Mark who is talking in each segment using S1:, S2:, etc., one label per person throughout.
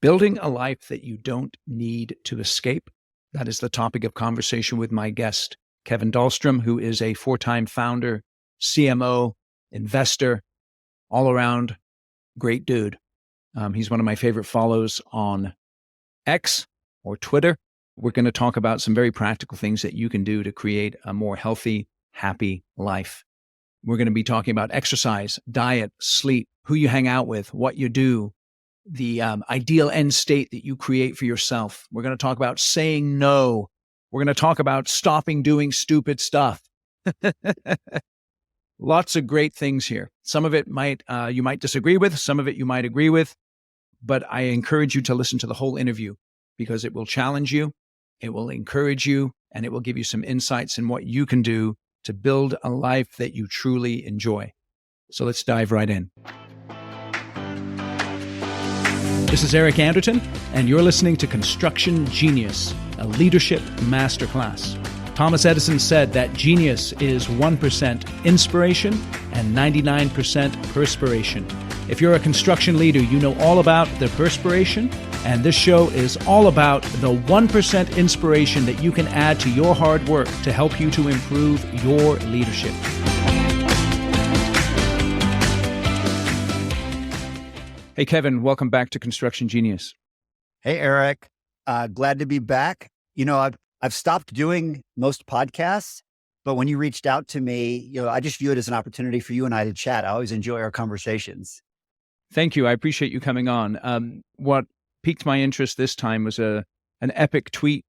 S1: Building a life that you don't need to escape. That is the topic of conversation with my guest, Kevin Dahlstrom, who is a 4-time founder, CMO, investor, all around great dude. He's one of my favorite follows on X or Twitter. We're going to talk about some very practical things that you can do to create a more healthy, happy life. We're going to be talking about exercise, diet, sleep, who you hang out with, what you do, the ideal end state that you create for yourself. We're going to talk about saying no. We're going to talk about stopping doing stupid stuff. Lots of great things here. Some of it you might disagree with. Some of it you might agree with. But I encourage you to listen to the whole interview because it will challenge you, it will encourage you, and it will give you some insights in what you can do to build a life that you truly enjoy. So let's dive right in. This is Eric Anderton, and you're listening to Construction Genius, a leadership masterclass. Thomas Edison said that genius is 1% inspiration and 99% perspiration. If you're a construction leader, you know all about the perspiration, and this show is all about the 1% inspiration that you can add to your hard work to help you to improve your leadership. Hey, Kevin, welcome back to Construction Genius.
S2: Hey, Eric. Glad to be back. You know, I've stopped doing most podcasts, but when you reached out to me, I just view it as an opportunity for you and I to chat. I always enjoy our conversations.
S1: Thank you. I appreciate you coming on. What piqued my interest this time was an epic tweet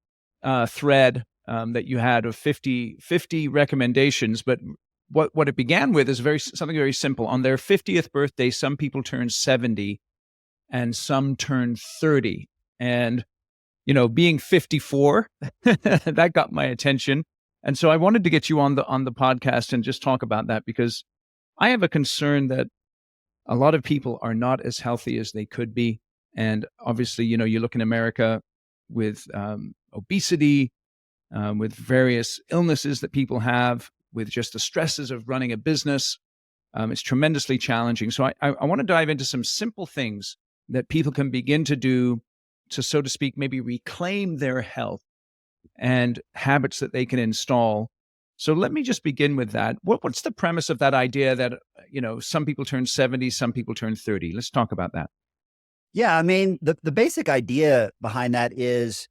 S1: thread that you had of 50 recommendations, but what it began with is something very simple. On their 50th birthday, some people turn 70 and some turn 30. And, being 54, that got my attention. And so I wanted to get you on the podcast and just talk about that because I have a concern that a lot of people are not as healthy as they could be. And obviously, you look in America with obesity, with various illnesses that people have, with just the stresses of running a business. It's tremendously challenging. So I want to dive into some simple things that people can begin to do to, so to speak, maybe reclaim their health and habits that they can install. So let me just begin with that. What's the premise of that idea that, some people turn 70, some people turn 30? Let's talk about that.
S2: Yeah, I mean, the basic idea behind that is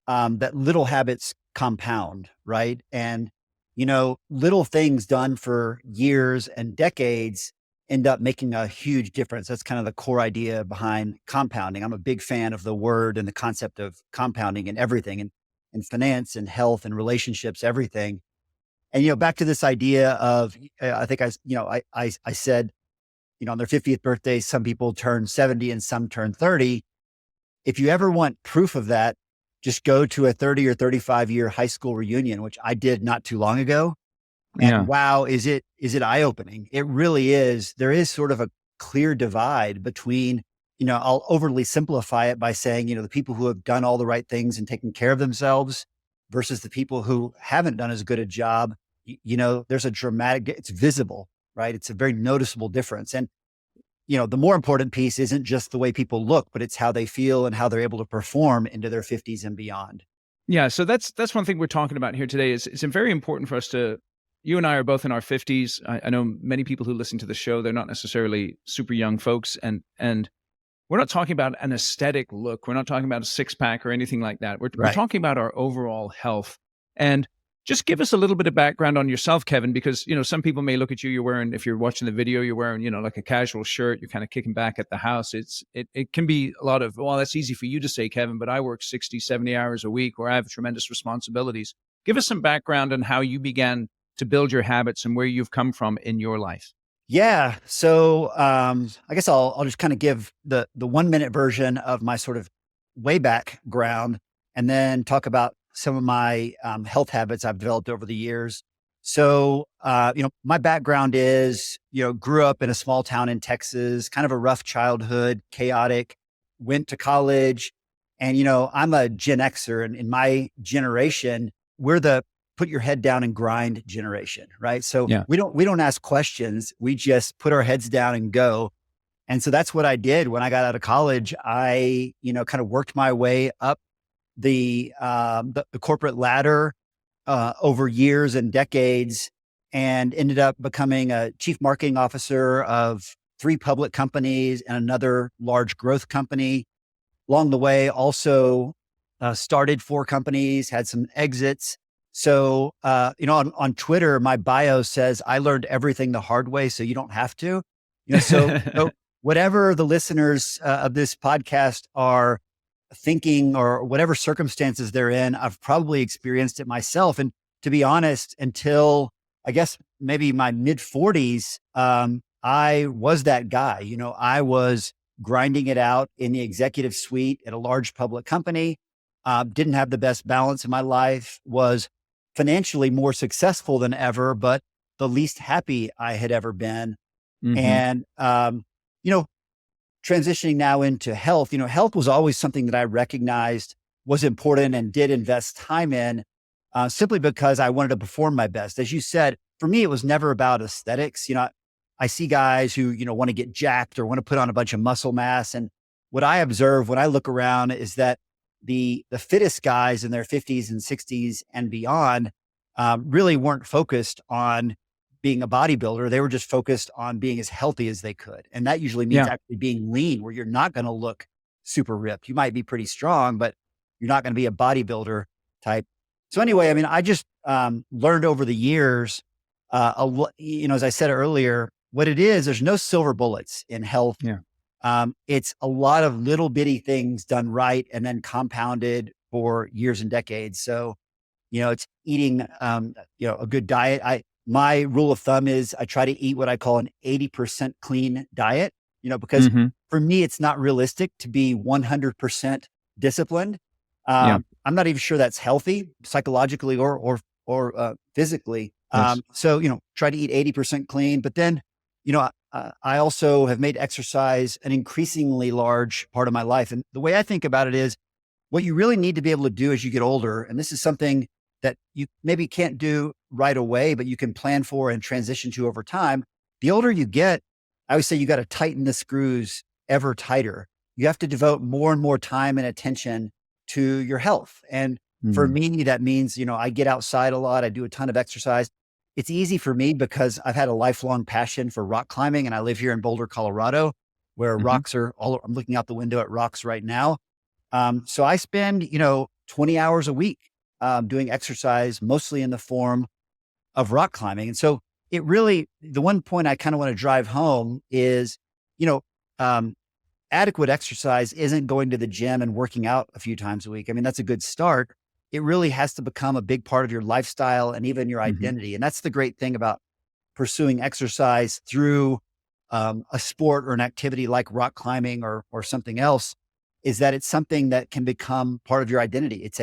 S2: that little habits compound, right? And little things done for years and decades end up making a huge difference. That's kind of the core idea behind compounding. I'm a big fan of the word and the concept of compounding in everything, in finance and health and relationships, everything. And, back to this idea of, I think I said, on their 50th birthday, some people turn 70 and some turn 30. If you ever want proof of that, just go to a 30 or 35 year high school reunion, which I did not too long ago. And wow, is it eye opening? It really is. There is sort of a clear divide between, I'll overly simplify it by saying, the people who have done all the right things and taken care of themselves versus the people who haven't done as good a job. There's a it's visible, right? It's a very noticeable difference. And, the more important piece isn't just the way people look, but it's how they feel and how they're able to perform into their 50s and beyond.
S1: Yeah. So that's one thing we're talking about here today. It's very important for us you and I are both in our 50s. I know many people who listen to the show, they're not necessarily super young folks. And we're not talking about an aesthetic look. We're not talking about a six-pack or anything like that. We're talking about our overall health. And just give us a little bit of background on yourself, Kevin, because, some people may look at you, if you're watching the video, you're wearing, like a casual shirt, you're kind of kicking back at the house. It can be a lot of, well, that's easy for you to say, Kevin, but I work 60, 70 hours a week where I have tremendous responsibilities. Give us some background on how you began to build your habits and where you've come from in your life.
S2: Yeah. So, I guess I'll just kind of give the 1 minute version of my sort of way background and then talk about some of my health habits I've developed over the years. So, my background is, grew up in a small town in Texas, kind of a rough childhood, chaotic, went to college. And, I'm a Gen Xer, and in my generation, we're the put your head down and grind generation, right? So we don't ask questions. We just put our heads down and go. And so that's what I did when I got out of college. I, kind of worked my way up the corporate ladder over years and decades, and ended up becoming a chief marketing officer of 3 public companies and another large growth company. Along the way, also started 4 companies, had some exits. So, on Twitter, my bio says, I learned everything the hard way, so you don't have to. So whatever the listeners of this podcast are thinking, or whatever circumstances they're in, I've probably experienced it myself. And to be honest, until I guess maybe my mid 40s, I was that guy. I was grinding it out in the executive suite at a large public company, didn't have the best balance in my life, was financially more successful than ever, but the least happy I had ever been. And, transitioning now into health, health was always something that I recognized was important and did invest time in, simply because I wanted to perform my best. As you said, for me, it was never about aesthetics. I see guys who, want to get jacked or want to put on a bunch of muscle mass. And what I observe when I look around is that the fittest guys in their 50s and 60s and beyond really weren't focused on being a bodybuilder. They were just focused on being as healthy as they could. And that usually means actually being lean, where you're not going to look super ripped. You might be pretty strong, but you're not going to be a bodybuilder type. So anyway, I just learned over the years, as I said earlier, what it is, there's no silver bullets in health. It's a lot of little bitty things done right and then compounded for years and decades. So, it's eating, a good diet. My rule of thumb is I try to eat what I call an 80% clean diet, because for me, it's not realistic to be 100% disciplined. I'm not even sure that's healthy psychologically or physically.
S1: Yes.
S2: So, try to eat 80% clean, but then, I also have made exercise an increasingly large part of my life. And the way I think about it is, what you really need to be able to do as you get older, and this is something that you maybe can't do right away, but you can plan for and transition to over time. The older you get, I always say you got to tighten the screws ever tighter. You have to devote more and more time and attention to your health. And for me, that means, I get outside a lot. I do a ton of exercise. It's easy for me because I've had a lifelong passion for rock climbing, and I live here in Boulder, Colorado, where rocks are I'm looking out the window at rocks right now. So I spend, 20 hours a week doing exercise, mostly in the form of rock climbing. And so it really, the one point I kind of want to drive home is, adequate exercise isn't going to the gym and working out a few times a week. That's a good start. It really has to become a big part of your lifestyle and even your identity. And that's the great thing about pursuing exercise through a sport or an activity like rock climbing or something else, is that it's something that can become part of your identity. It's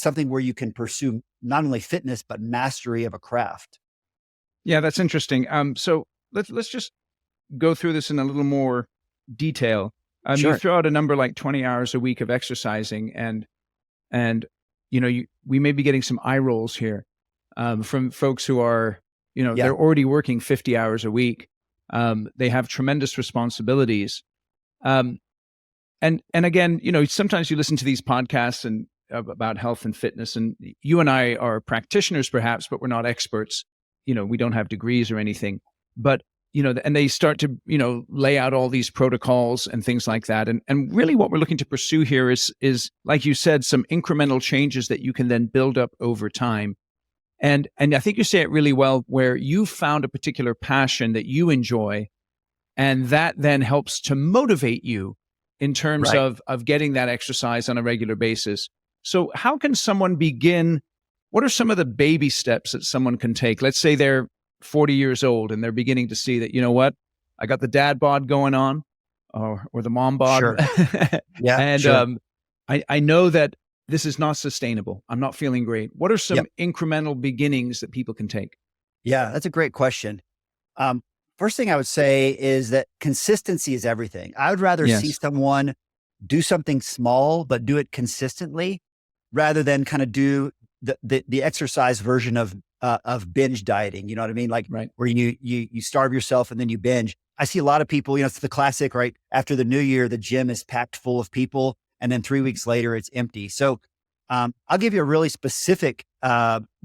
S2: something where you can pursue not only fitness, but mastery of a craft.
S1: Yeah, that's interesting. So let's just go through this in a little more detail.
S2: Sure.
S1: You throw out a number like 20 hours a week of exercising, and we may be getting some eye rolls here from folks who are, they're already working 50 hours a week. They have tremendous responsibilities. And again, sometimes you listen to these podcasts and about health and fitness, and you and I are practitioners perhaps, but we're not experts. We don't have degrees or anything, but, and they start to, lay out all these protocols and things like that. And really what we're looking to pursue here is, like you said, some incremental changes that you can then build up over time. And I think you say it really well, where you found a particular passion that you enjoy, and that then helps to motivate you in terms
S2: Right.
S1: of getting that exercise on a regular basis. So how can someone begin? What are some of the baby steps that someone can take? Let's say they're 40 years old and they're beginning to see that, I got the dad bod going on, or the mom bod.
S2: Sure. Yeah.
S1: And
S2: sure.
S1: I know that this is not sustainable. I'm not feeling great. What are some incremental beginnings that people can take?
S2: Yeah, that's a great question. First thing I would say is that consistency is everything. I would rather see
S1: Yes.
S2: someone do something small, but do it consistently, rather than kind of do the exercise version of binge dieting. You know what I mean? Like
S1: Right.
S2: where you starve yourself and then you binge. I see a lot of people, it's the classic, right? After the new year, the gym is packed full of people. And then 3 weeks later, it's empty. So I'll give you a really specific,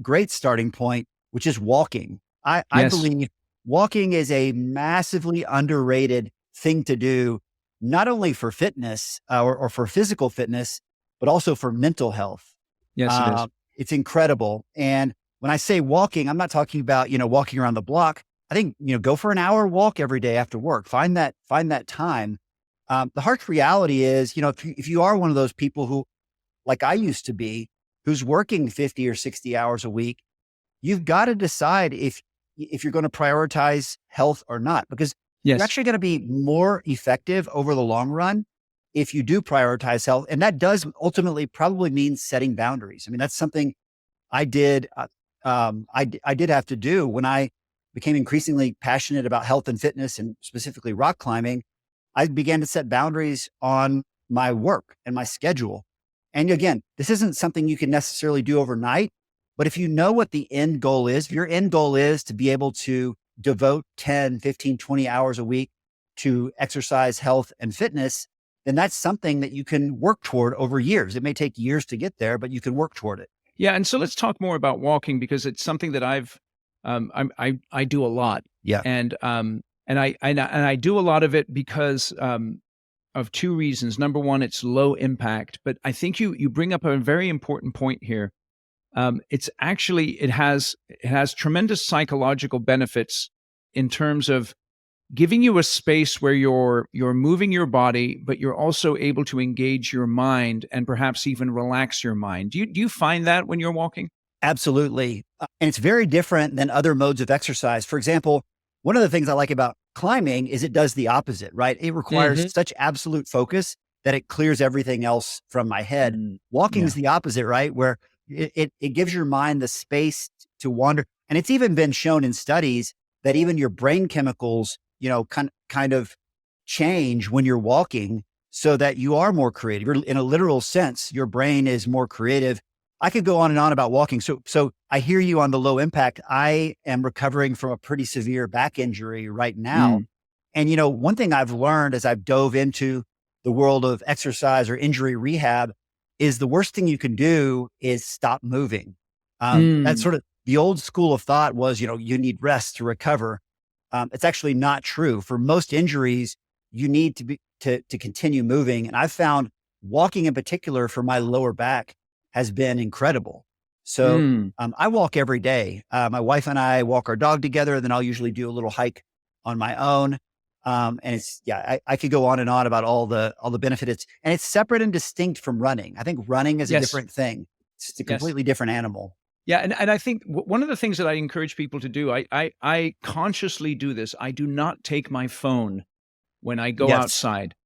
S2: great starting point, which is walking. I
S1: Yes.
S2: believe walking is a massively underrated thing to do, not only for fitness or for physical fitness, but also for mental health.
S1: Yes, it is.
S2: It's incredible. And when I say walking, I'm not talking about, walking around the block. I think, go for an hour walk every day after work. Find that time. The harsh reality is, if you are one of those people who, like I used to be, who's working 50 or 60 hours a week, you've got to decide if you're going to prioritize health or not, because you're
S1: Yes.
S2: actually going to be more effective over the long run if you do prioritize health. And that does ultimately probably mean setting boundaries. I mean, that's something I did. I did have to do when I became increasingly passionate about health and fitness, and specifically rock climbing. I began to set boundaries on my work and my schedule. And again, this isn't something you can necessarily do overnight, but if you know what the end goal is, if your end goal is to be able to devote 10, 15, 20 hours a week to exercise, health, and fitness, then that's something that you can work toward over years. It may take years to get there, but you can work toward it.
S1: Yeah, and so let's talk more about walking, because it's something that I do a lot.
S2: Yeah.
S1: And I do a lot of it because of two reasons. Number one, it's low impact, but I think you bring up a very important point here. It has tremendous psychological benefits in terms of giving you a space where you're moving your body, but you're also able to engage your mind and perhaps even relax your mind. Do you find that when you're walking?
S2: Absolutely. And it's very different than other modes of exercise. For example, one of the things I like about climbing is it does the opposite, right? It requires such absolute focus that it clears everything else from my head. Walking is the opposite, right? Where it gives your mind the space to wander. And it's even been shown in studies that even your brain chemicals, kind of change when you're walking, so that you are more creative. In a literal sense, your brain is more creative. I could go on and on about walking. So I hear you on the low impact. I am recovering from a pretty severe back injury right now. And, one thing I've learned as I've dove into the world of exercise or injury rehab is the worst thing you can do is stop moving. That's sort of the old school of thought was, you need rest to recover. It's actually not true. For most injuries, you need to continue moving. And I've found walking in particular for my lower back has been incredible. So I walk every day. My wife and I walk our dog together. Then I'll usually do a little hike on my own. And I could go on and on about all the benefits. And it's separate and distinct from running. I think running is a different thing. It's a completely different animal.
S1: Yeah, and I think one of the things that I encourage people to do, I consciously do this. I do not take my phone when I go outside.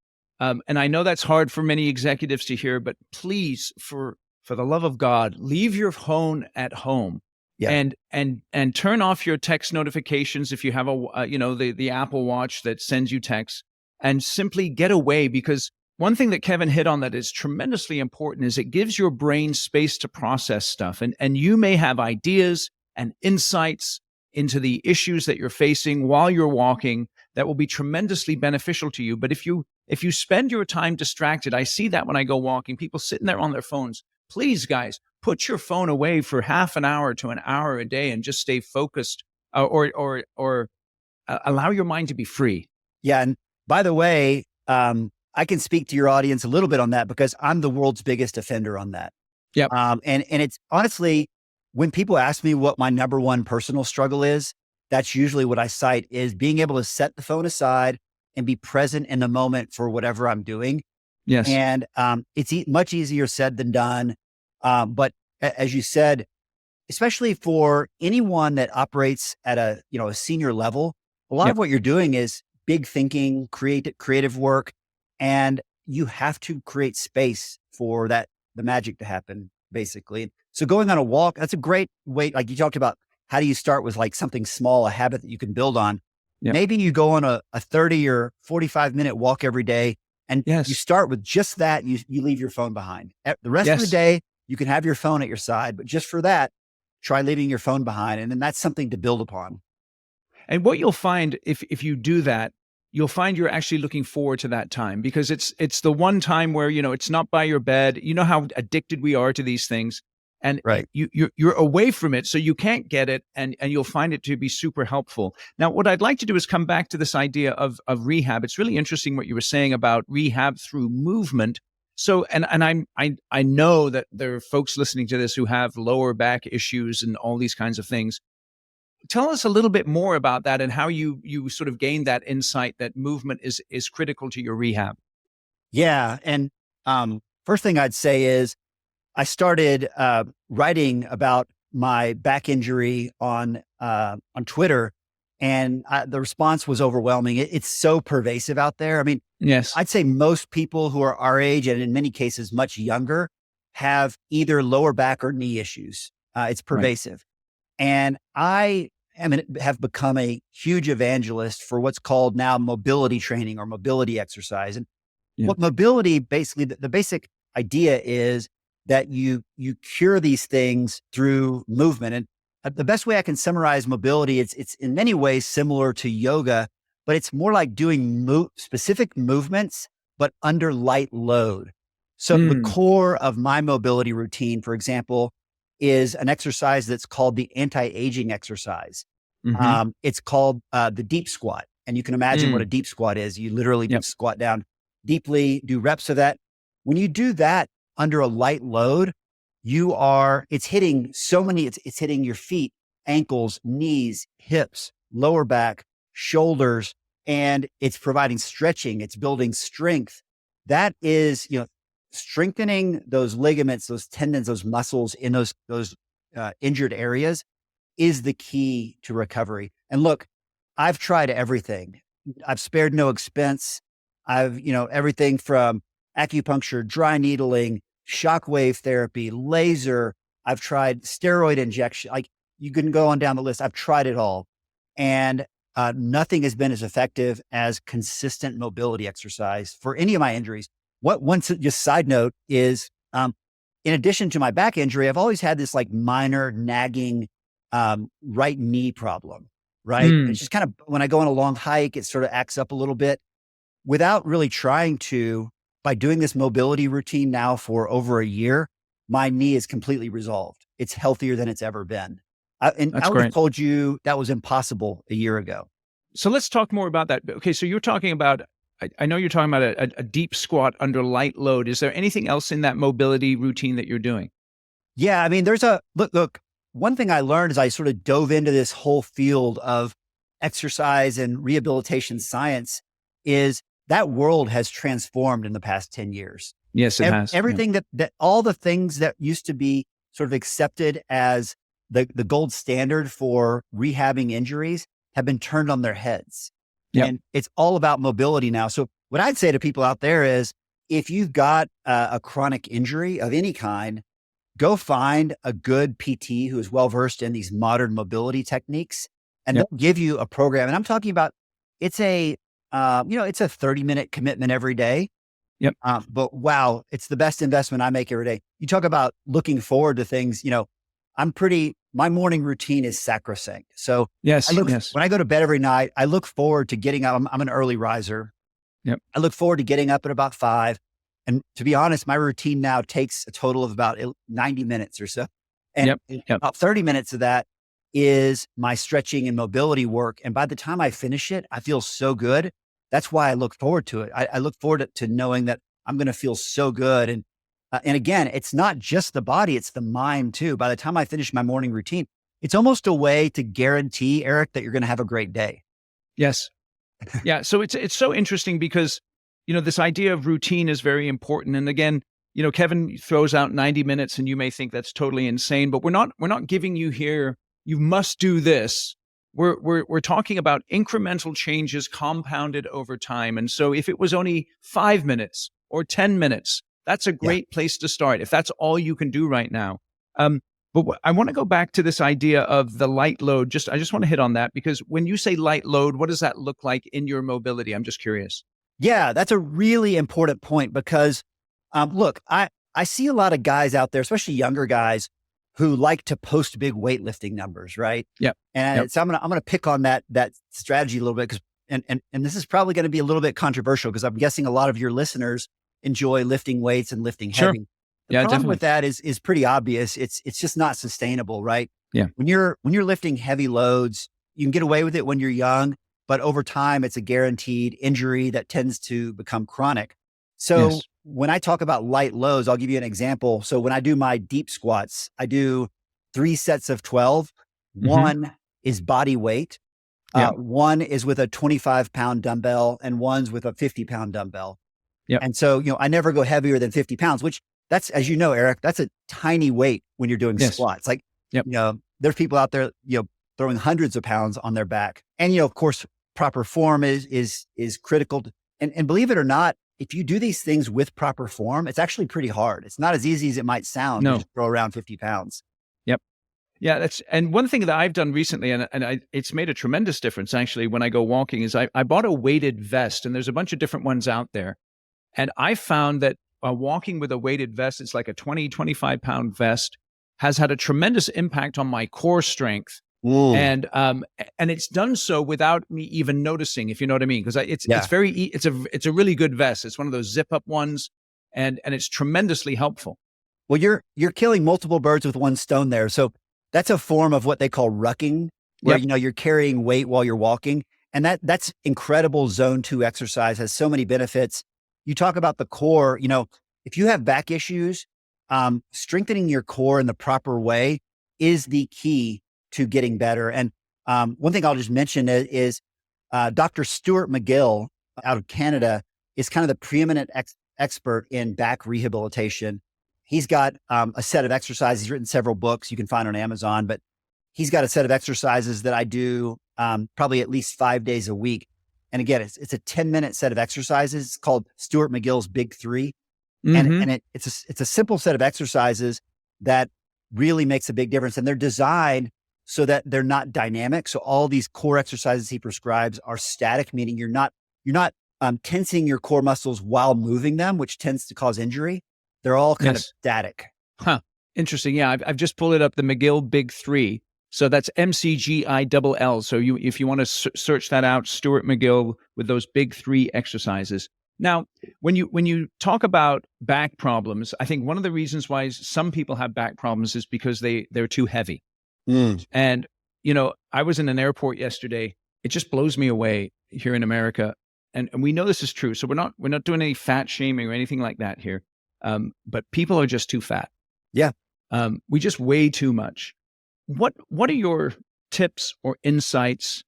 S1: And I know that's hard for many executives to hear, but please, for the love of God, leave your phone at home.
S2: Yeah.
S1: And turn off your text notifications if you have the Apple Watch that sends you texts, and simply get away. Because one thing that Kevin hit on that is tremendously important is it gives your brain space to process stuff. And you may have ideas and insights into the issues that you're facing while you're walking that will be tremendously beneficial to you. But if you spend your time distracted, I see that when I go walking, people sitting there on their phones. Please, guys, put your phone away for half an hour to an hour a day and just stay focused, or allow your mind to be free.
S2: Yeah. And by the way, I can speak to your audience a little bit on that because I'm the world's biggest offender on that.
S1: Yep.
S2: And it's honestly, when people ask me what my number one personal struggle is, that's usually what I cite is being able to set the phone aside and be present in the moment for whatever I'm doing.
S1: Yes.
S2: And it's much easier said than done. But as you said, especially for anyone that operates at a senior level, a lot of what you're doing is big thinking, creative work, and you have to create space for the magic to happen, basically. So going on a walk, that's a great way. Like you talked about, how do you start with like something small, a habit that you can build on? Yep. Maybe you go on a 30 or 45-minute walk every day, and you start with just that. You leave your phone behind. The rest of the day, you can have your phone at your side, but just for that, try leaving your phone behind. And then that's something to build upon.
S1: And what you'll find if you do that, you'll find you're actually looking forward to that time, because it's the one time where, it's not by your bed. You know how addicted we are to these things, and
S2: Right.
S1: you're away from it, so you can't get it, and you'll find it to be super helpful. Now, what I'd like to do is come back to this idea of rehab. It's really interesting what you were saying about rehab through movement. So, and I know that there are folks listening to this who have lower back issues and all these kinds of things. Tell us a little bit more about that, and how you sort of gained that insight that movement is critical to your rehab.
S2: Yeah. And first thing I'd say is I started writing about my back injury on Twitter, and the response was overwhelming. It's so pervasive out there. I mean,
S1: Yes.
S2: I'd say most people who are our age, and in many cases much younger, have either lower back or knee issues. It's
S1: Right.
S2: pervasive. And have become a huge evangelist for what's called now mobility training or mobility exercise. And
S1: Yeah.
S2: what mobility basically, the basic idea is that you cure these things through movement. And the best way I can summarize mobility, it's in many ways similar to yoga, but it's more like doing specific movements, but under light load. So the
S1: Mm.
S2: core of my mobility routine, for example, is an exercise that's called the anti-aging exercise.
S1: Hmm.
S2: It's called the deep squat. And you can imagine what a
S1: Mm.
S2: deep squat is. You literally
S1: Yep.
S2: squat down deeply, do reps of that. When you do that under a light load, it's hitting it's hitting your feet, ankles, knees, hips, lower back, shoulders, and it's providing stretching. It's building strength. That is, strengthening those ligaments, those tendons, those muscles in those injured areas is the key to recovery. And look, I've tried everything. I've spared no expense. Everything from acupuncture, dry needling, shockwave therapy, laser. I've tried steroid injection. Like, you can go on down the list. I've tried it all. And nothing has been as effective as consistent mobility exercise for any of my injuries. Just side note is, in addition to my back injury, I've always had this like minor nagging right knee problem, right?
S1: Mm.
S2: It's just kind of, when I go on a long hike, it sort of acts up a little bit without really trying to. By doing this mobility routine now for over a year, my knee is completely resolved. It's healthier than it's ever been. And
S1: That's
S2: I would have
S1: great.
S2: told you that was impossible a year ago.
S1: So let's talk more about that. Okay, so you're talking about, I know you're talking about a deep squat under light load. Is there anything else in that mobility routine that you're doing?
S2: Yeah, I mean, look, one thing I learned as I sort of dove into this whole field of exercise and rehabilitation science is that world has transformed in the past 10 years.
S1: Yes, it has. Yeah.
S2: Everything that all the things that used to be sort of accepted as the gold standard for rehabbing injuries have been turned on their heads.
S1: Yep.
S2: And it's all about mobility now. So what I'd say to people out there is, if you've got a chronic injury of any kind, go find a good PT who is well-versed in these modern mobility techniques, and
S1: Yep.
S2: they'll give you a program. And I'm talking about, it's a 30-minute commitment every day.
S1: Yep.
S2: But wow, it's the best investment I make every day. You talk about looking forward to things, my morning routine is sacrosanct. So
S1: Yes. Yes.
S2: when I go to bed every night, I look forward to getting up. I'm an early riser.
S1: Yep.
S2: I look forward to getting up at about 5. And to be honest, my routine now takes a total of about 90 minutes or so. And
S1: Yep. Yep.
S2: about 30 minutes of that is my stretching and mobility work. And by the time I finish it, I feel so good. That's why I look forward to it. I look forward to knowing that I'm going to feel so good. And again, it's not just the body, it's the mind too. By the time I finish my morning routine, it's almost a way to guarantee, Eric, that you're going to have a great day.
S1: Yes. Yeah. So it's so interesting because, this idea of routine is very important. And again, Kevin throws out 90 minutes and you may think that's totally insane, but we're not giving you here, you must do this. We're talking about incremental changes compounded over time. And so if it was only 5 minutes or 10 minutes, that's a great place to start, if that's all you can do right now. But I want to go back to this idea of the light load. I just want to hit on that, because when you say light load, what does that look like in your mobility? I'm just curious.
S2: Yeah, that's a really important point because, look, I see a lot of guys out there, especially younger guys, who like to post big weightlifting numbers, right?
S1: Yeah.
S2: And so I'm gonna pick on that strategy a little bit, because and this is probably going to be a little bit controversial because I'm guessing a lot of your listeners enjoy lifting weights and lifting
S1: Sure.
S2: heavy. The
S1: Yeah,
S2: problem with
S1: definitely.
S2: that is pretty obvious. It's just not sustainable, right?
S1: Yeah.
S2: When you're lifting heavy loads, you can get away with it when you're young, but over time it's a guaranteed injury that tends to become chronic. So
S1: Yes.
S2: when I talk about light loads, I'll give you an example. So when I do my deep squats, I do 3 sets of 12.
S1: Hmm.
S2: One is body weight.
S1: Yep.
S2: One is with a 25-pound dumbbell and one's with a 50-pound dumbbell.
S1: Yep.
S2: And so, I never go heavier than 50 pounds, which that's, as you know, Eric, that's a tiny weight when you're doing
S1: Yes.
S2: squats. Like,
S1: Yep.
S2: there's people out there, throwing hundreds of pounds on their back. And, of course, proper form is critical. And believe it or not, if you do these things with proper form, it's actually pretty hard. It's not as easy as it might sound to
S1: No.
S2: just throw around 50 pounds.
S1: Yep. Yeah, and one thing that I've done recently, it's made a tremendous difference actually when I go walking, is I bought a weighted vest, and there's a bunch of different ones out there. And I found that walking with a weighted vest, it's like a 20, 25-pound vest, has had a tremendous impact on my core strength.
S2: Mm,
S1: And it's done so without me even noticing, if you know what I mean. Because it's
S2: yeah.
S1: it's a really good vest. It's one of those zip up ones, and it's tremendously helpful.
S2: Well, you're killing multiple birds with one stone there. So that's a form of what they call rucking, where
S1: Yep.
S2: you're carrying weight while you're walking. And that's incredible. Zone 2 exercise has so many benefits. You talk about the core, if you have back issues, strengthening your core in the proper way is the key to getting better. And one thing I'll just mention is Dr. Stuart McGill out of Canada is kind of the preeminent expert in back rehabilitation. He's got a set of exercises. He's written several books you can find on Amazon, but he's got a set of exercises that I do probably at least 5 days a week. And again, it's a 10-minute set of exercises. It's called Stuart McGill's Big Three. And
S1: Hmm.
S2: it's a simple set of exercises that really makes a big difference. And they're designed so that they're not dynamic. So all these core exercises he prescribes are static, meaning you're not tensing your core muscles while moving them, which tends to cause injury. They're all kind of
S1: Yes.
S2: static.
S1: Huh. Interesting. Yeah, I've just pulled it up. The McGill Big Three. So that's MCGILL. So if you want to search that out, Stuart McGill with those big 3 exercises. Now, when you talk about back problems, I think one of the reasons why some people have back problems is because they're too heavy.
S2: Mm.
S1: And I was in an airport yesterday. It just blows me away here in America, and we know this is true. So we're not doing any fat shaming or anything like that here. But people are just too fat.
S2: Yeah.
S1: We just weigh too much. What are your tips or insights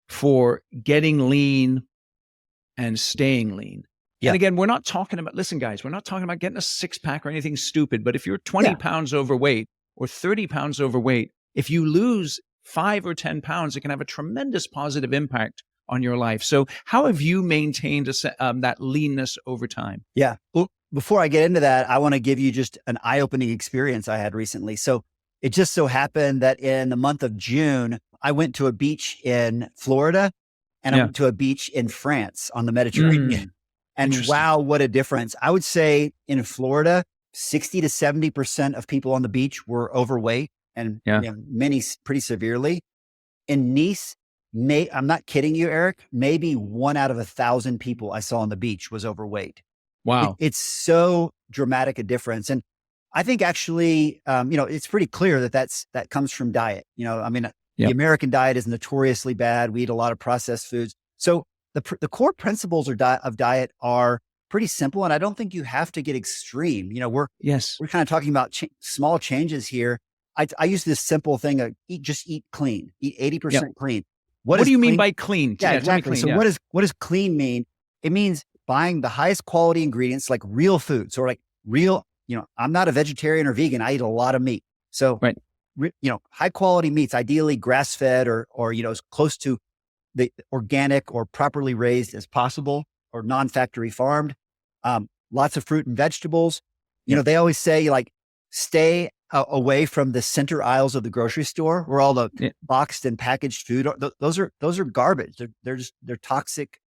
S1: for getting lean and staying lean?
S2: Yeah.
S1: And again, listen, guys, we're not talking about getting a 6-pack or anything stupid, but if you're 20
S2: Yeah.
S1: pounds overweight or 30 pounds overweight, if you lose 5 or 10 pounds, it can have a tremendous positive impact on your life. So how have you maintained that leanness over time?
S2: Yeah. Well, before I get into that, I want to give you just an eye-opening experience I had recently. So it just so happened that in the month of June, I went to a beach in Florida and I
S1: Yeah.
S2: went to a beach in France on the Mediterranean.
S1: Mm,
S2: And
S1: interesting.
S2: wow, what a difference. I would say in Florida, 60 to 70% of people on the beach were overweight and
S1: Yeah.
S2: many pretty severely. In Nice, I'm not kidding you, Eric, maybe 1 out of 1,000 people I saw on the beach was overweight.
S1: Wow.
S2: It's so dramatic a difference. And I think actually, it's pretty clear that comes from diet. The
S1: Yep.
S2: American diet is notoriously bad. We eat a lot of processed foods. So the core principles of diet are pretty simple. And I don't think you have to get extreme.
S1: Yes.
S2: We're kind of talking about small changes here. I use this simple thing of just eat clean, eat 80% clean.
S1: What
S2: is
S1: do you mean
S2: clean?
S1: by clean?
S2: Yeah,
S1: Tell me
S2: exactly.
S1: clean.
S2: So
S1: Yeah.
S2: what does clean mean? It means buying the highest quality ingredients, like real food. So like real, I'm not a vegetarian or vegan. I eat a lot of meat. So,
S1: Right.
S2: high quality meats, ideally grass fed or, as close to the organic or properly raised as possible or non-factory farmed. Lots of fruit and vegetables.
S1: Yep.
S2: They always say like, stay away from the center aisles of the grocery store where all the
S1: Yeah.
S2: boxed and packaged food are. Those are garbage. They're toxic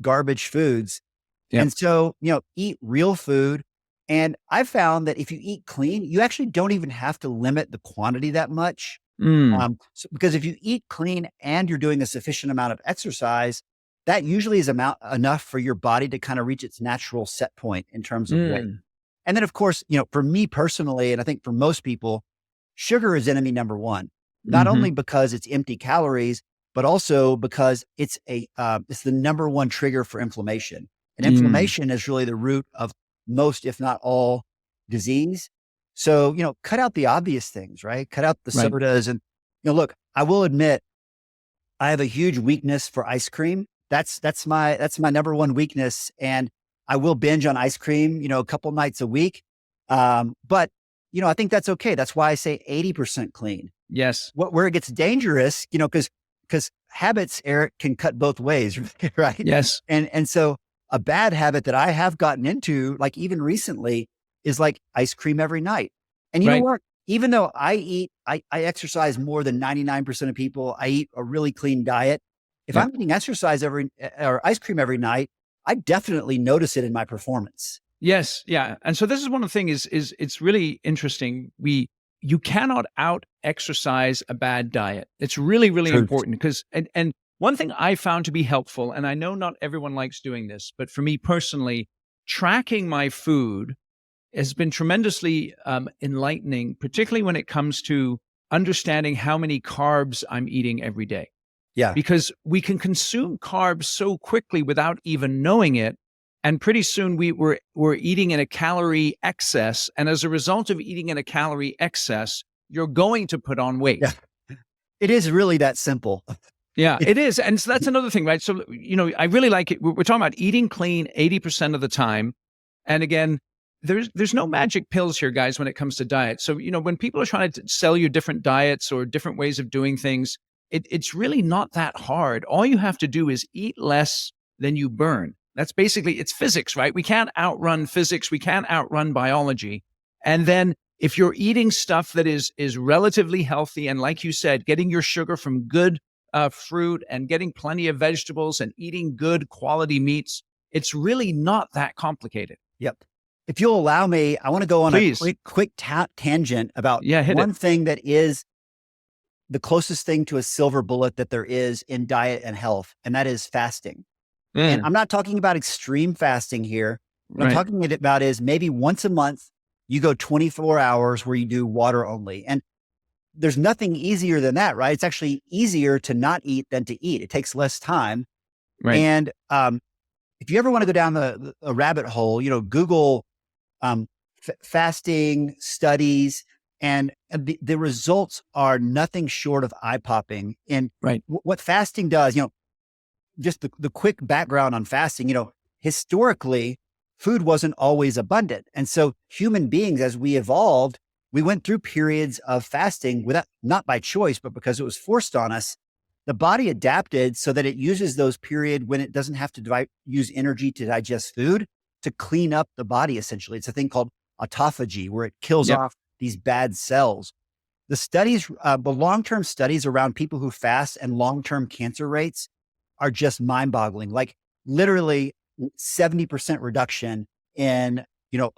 S2: garbage foods.
S1: Yep.
S2: And so, eat real food. And I've found that if you eat clean, you actually don't even have to limit the quantity that much.
S1: Mm.
S2: Because if you eat clean and you're doing a sufficient amount of exercise, that usually is enough for your body to kind of reach its natural set point in terms of weight.
S1: Mm,
S2: And then, of course, for me personally, and I think for most people, sugar is enemy number one, not only
S1: hmm
S2: because it's empty calories, but also because it's the number one trigger for inflammation. And
S1: mm,
S2: inflammation is really the root of most, if not all, disease. So, cut out the obvious things, right? Cut out the
S1: right.
S2: sodas. And, look, I will admit, I have a huge weakness for ice cream. That's my number one weakness. And I will binge on ice cream, a couple nights a week. But I think that's okay. That's why I say 80% clean.
S1: Yes.
S2: Where it gets dangerous, because habits, Eric, can cut both ways, right?
S1: Yes.
S2: And so a bad habit that I have gotten into, like even recently, is like ice cream every night. And you know
S1: Right.
S2: what? Even though I exercise more than 99% of people, I eat a really clean diet. If
S1: Yeah.
S2: I'm eating or ice cream every night, I definitely notice it in my performance.
S1: Yes, yeah. And so this is one of the things is it's really interesting. You cannot out exercise a bad diet. It's really, really
S2: Truth.
S1: important because and one thing I found to be helpful, and I know not everyone likes doing this, but for me personally, tracking my food has been tremendously enlightening, particularly when it comes to understanding how many carbs I'm eating every day.
S2: Yeah.
S1: Because we can consume carbs so quickly without even knowing it. And pretty soon we're eating in a calorie excess. And as a result of eating in a calorie excess, you're going to put on weight.
S2: Yeah. It is really that simple.
S1: Yeah,
S2: It,
S1: it is. And so that's another thing, right? So, I really like it. We're talking about eating clean 80% of the time. And again, there's no magic pills here, guys, when it comes to diet. So, when people are trying to sell you different diets or different ways of doing things, it's really not that hard. All you have to do is eat less than you burn. That's basically, it's physics, right? We can't outrun physics. We can't outrun biology. And then if you're eating stuff that is relatively healthy, and like you said, getting your sugar from good fruit and getting plenty of vegetables and eating good quality meats, it's really not that complicated.
S2: yep. If you'll allow me, I want to go on a
S1: Please.
S2: quick tangent about
S1: Yeah, hit it.
S2: one thing that is the closest thing to a silver bullet that there is in diet and health, and that is fasting. And
S1: Mm,
S2: I'm not talking about extreme fasting here. What I'm
S1: right.
S2: talking about is maybe once a month, you go 24 hours where you do water only. And there's nothing easier than that, right? It's actually easier to not eat than to eat. It takes less time.
S1: Right.
S2: And if you ever want to go down a rabbit hole, Google um, fasting studies, and the results are nothing short of eye popping. And
S1: Right.
S2: what fasting does, just the quick background on fasting, historically, food wasn't always abundant. And so human beings, as we evolved, we went through periods of fasting without, not by choice, but because it was forced on us. The body adapted so that it uses those periods when it doesn't have to use energy to digest food to clean up the body. Essentially, it's a thing called autophagy, where it kills
S1: Yep.
S2: off these bad cells. The long-term studies around people who fast and long-term cancer rates are just mind-boggling. Like literally 70% reduction in,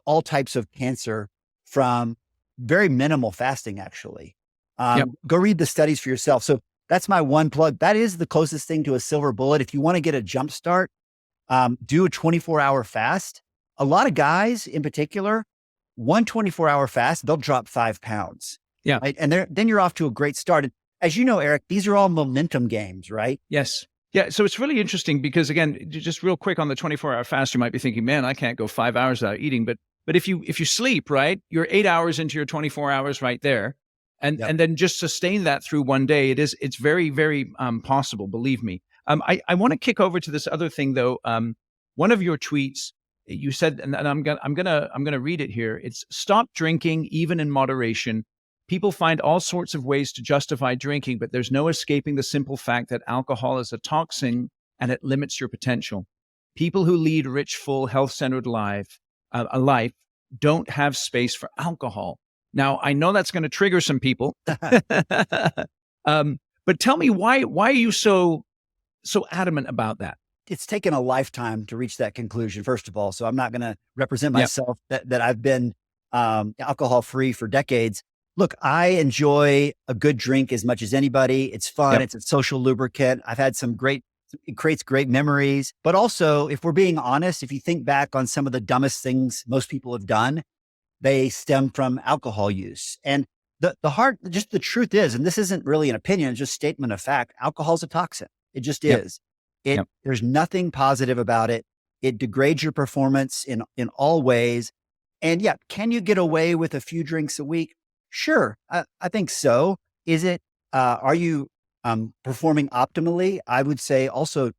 S2: all types of cancer from very minimal fasting, actually.
S1: Yep.
S2: Go read the studies for yourself. So that's my one plug. That is the closest thing to a silver bullet. If you want to get a jump start, do a 24-hour fast. A lot of guys in particular, one 24-hour fast, they'll drop 5 pounds.
S1: Yeah.
S2: Right. And then you're off to a great start. And as you know, Eric, these are all momentum games, right?
S1: Yes. Yeah. So it's really interesting because again, just real quick on the 24-hour fast, you might be thinking, man, I can't go 5 hours without eating. But if you sleep, right, you're 8 hours into your 24 hours right there.
S2: Yep.
S1: And then just sustain that through one day. It's very, very possible, believe me. I want to kick over to this other thing though. One of your tweets, you said, and I'm gonna read it here. It's stop drinking even in moderation. People find all sorts of ways to justify drinking, but there's no escaping the simple fact that alcohol is a toxin and it limits your potential. People who lead rich, full, health-centered a life don't have space for alcohol. Now, I know that's going to trigger some people, but tell me why are you so adamant about that?
S2: It's taken a lifetime to reach that conclusion, first of all. So I'm not going to represent
S1: Yep.
S2: myself that I've been alcohol free for decades. Look, I enjoy a good drink as much as anybody. It's fun.
S1: Yep.
S2: It's a social lubricant. I've had some great It creates great memories. But also, if we're being honest, if you think back on some of the dumbest things most people have done, they stem from alcohol use. And just the truth is, and this isn't really an opinion, it's just statement of fact, alcohol is a toxin. It just
S1: Yep.
S2: is.
S1: Yep.
S2: There's nothing positive about it. It degrades your performance in all ways. And yeah, can you get away with a few drinks a week? Sure. I think so. Is it, are you performing optimally? I would say also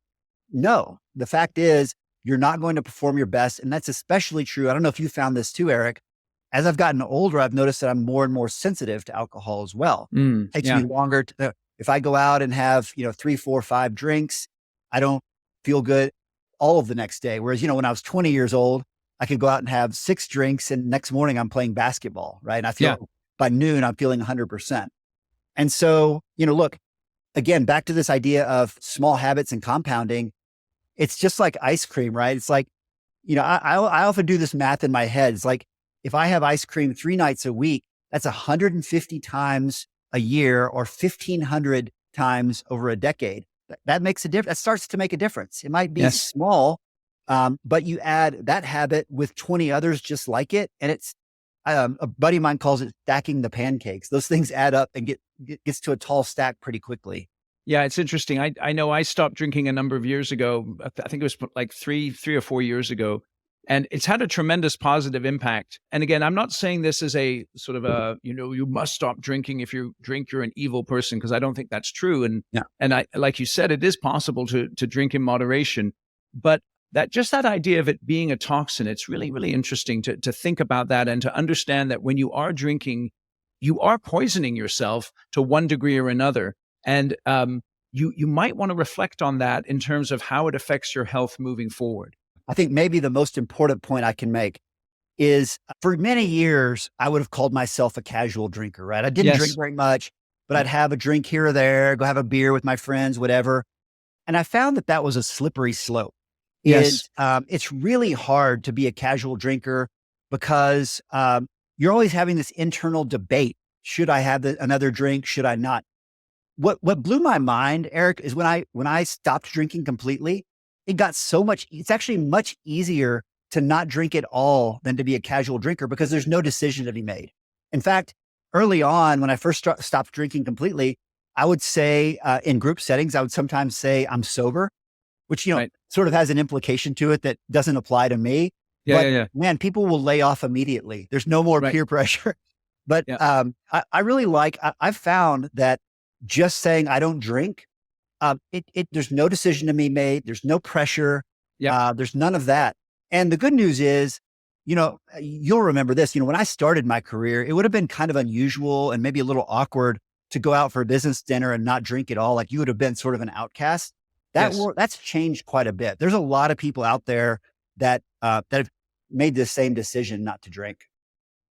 S2: no. The fact is, you're not going to perform your best. And that's especially true. I don't know if you found this too, Eric. As I've gotten older, I've noticed that I'm more and more sensitive to alcohol as well. It takes
S1: Yeah.
S2: me longer if I go out and have, 3, 4, 5 drinks, I don't feel good all of the next day. Whereas, when I was 20 years old, I could go out and have 6 drinks and next morning I'm playing basketball, right? And I
S1: Yeah.
S2: feel by noon, I'm feeling 100%. And so, look, again, back to this idea of small habits and compounding. It's just like ice cream, right? It's like, I often do this math in my head. It's like, if I have ice cream 3 nights a week, that's 150 times a year or 1,500 times over a decade. That makes a difference. That starts to make a difference. It might be
S1: Yes.
S2: small, but you add that habit with 20 others just like it. And it's, a buddy of mine calls it stacking the pancakes. Those things add up and gets to a tall stack pretty quickly.
S1: Yeah, it's interesting. I know I stopped drinking a number of years ago. I think it was like three or 4 years ago, and it's had a tremendous positive impact. And again, I'm not saying this as a sort of a, you must stop drinking. If you drink, you're an evil person, because I don't think that's true.
S2: Yeah.
S1: And I, like you said, it is possible to drink in moderation, but that idea of it being a toxin, it's really, really interesting to think about that and to understand that when you are drinking, you are poisoning yourself to one degree or another. And you might want to reflect on that in terms of how it affects your health moving forward.
S2: I think maybe the most important point I can make is for many years, I would have called myself a casual drinker, right? I didn't
S1: Yes.
S2: drink very much, but I'd have a drink here or there, go have a beer with my friends, whatever. And I found that was a slippery slope.
S1: Yes.
S2: It's really hard to be a casual drinker because you're always having this internal debate. Should I have another drink? Should I not? What blew my mind, Eric, is when I stopped drinking completely, it's actually much easier to not drink at all than to be a casual drinker because there's no decision to be made. In fact, early on, when I first stopped drinking completely, I would say in group settings, I would sometimes say I'm sober, which,
S1: Right.
S2: sort of has an implication to it that doesn't apply to me.
S1: Yeah,
S2: But
S1: yeah.
S2: man, people will lay off immediately. There's no more
S1: Right.
S2: peer pressure. But
S1: Yeah.
S2: I really I've found that just saying I don't drink, there's no decision to be made. There's no pressure.
S1: Yeah.
S2: There's none of that. And the good news is, you'll remember this, when I started my career, it would have been kind of unusual and maybe a little awkward to go out for a business dinner and not drink at all. Like you would have been sort of an outcast.
S1: Yes.
S2: That's changed quite a bit. There's a lot of people out there that have made the same decision not to drink.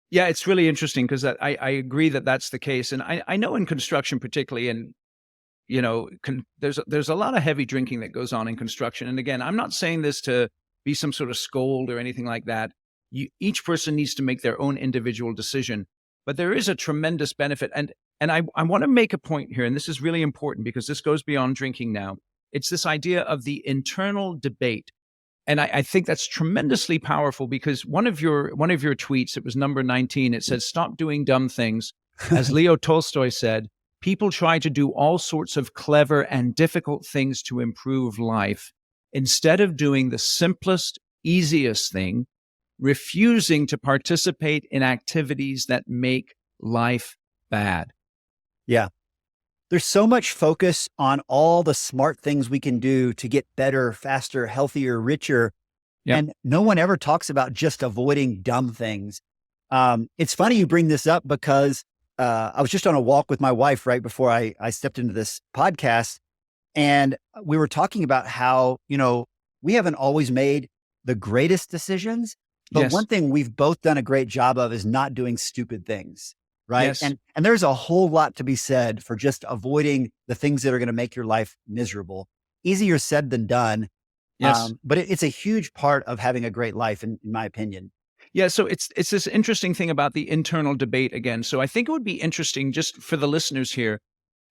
S1: Yeah, it's really interesting because I agree that that's the case. And I know in construction particularly, and there's a lot of heavy drinking that goes on in construction. And again, I'm not saying this to be some sort of scold or anything like that. Each person needs to make their own individual decision, but there is a tremendous benefit. And I want to make a point here, and this is really important because this goes beyond drinking now. It's this idea of the internal debate. And I think that's tremendously powerful because one of your tweets, it was number 19, it says, "Stop doing dumb things." As Leo Tolstoy said, people try to do all sorts of clever and difficult things to improve life instead of doing the simplest, easiest thing, refusing to participate in activities that make life bad.
S2: Yeah. There's so much focus on all the smart things we can do to get better, faster, healthier, richer.
S1: Yep.
S2: And no one ever talks about just avoiding dumb things. It's funny you bring this up because I was just on a walk with my wife right before I stepped into this podcast. And we were talking about how, we haven't always made the greatest decisions, but
S1: Yes.
S2: one thing we've both done a great job of is not doing stupid things. Right.
S1: Yes.
S2: And there's a whole lot to be said for just avoiding the things that are going to make your life miserable. Easier said than done.
S1: Yes.
S2: But it's a huge part of having a great life, in my opinion.
S1: Yeah, so it's this interesting thing about the internal debate again. So I think it would be interesting just for the listeners here,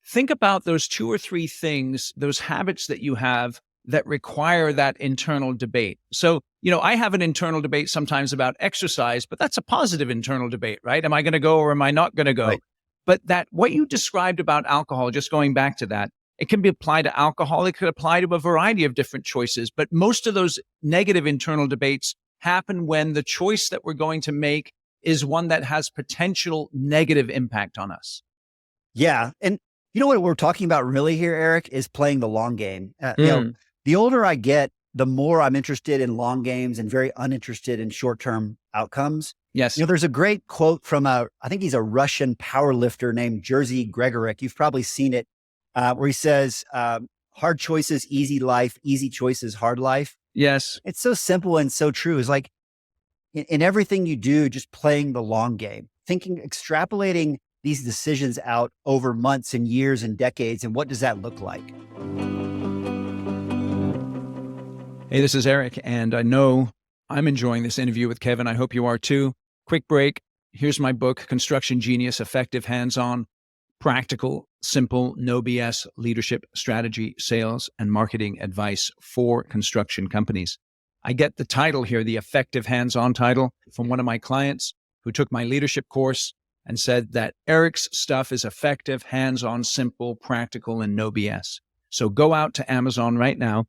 S1: think about those 2 or 3 things, those habits that you have that require that internal debate. So, I have an internal debate sometimes about exercise, but that's a positive internal debate, right? Am I going to go or am I not going to go?
S2: Right.
S1: But what you described about alcohol, just going back to that, it can be applied to alcohol. It could apply to a variety of different choices. But most of those negative internal debates happen when the choice that we're going to make is one that has potential negative impact on us.
S2: Yeah. And you know what we're talking about really here, Eric, is playing the long game.
S1: Mm.
S2: The older I get, the more I'm interested in long games and very uninterested in short-term outcomes.
S1: Yes.
S2: There's a great quote from I think he's a Russian power lifter named Jerzy Gregorek. You've probably seen it, where he says, hard choices, easy life, easy choices, hard life.
S1: Yes.
S2: It's so simple and so true. It's like in everything you do, just playing the long game, extrapolating these decisions out over months and years and decades. And what does that look like?
S1: Hey, this is Eric, and I know I'm enjoying this interview with Kevin. I hope you are too. Quick break. Here's my book, Construction Genius, Effective, Hands-On, Practical, Simple, No BS Leadership, Strategy, Sales, and Marketing Advice for Construction Companies. I get the title here, the Effective Hands-On title, from one of my clients who took my leadership course and said that Eric's stuff is effective, hands-on, simple, practical, and no BS. So go out to Amazon right now,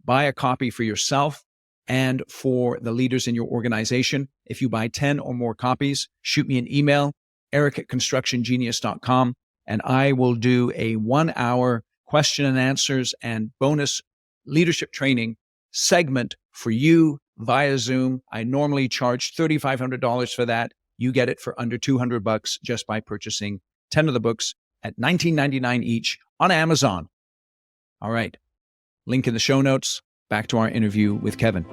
S1: buy a copy for yourself and for the leaders in your organization. If you buy 10 or more copies, shoot me an email, eric@constructiongenius.com, and I will do a 1-hour question and answers and bonus leadership training segment for you via Zoom. I normally charge $3,500 for that. You get it for under $200 just by purchasing 10 of the books at $19.99 each on Amazon. All right. Link in the show notes. Back to our interview with Kevin.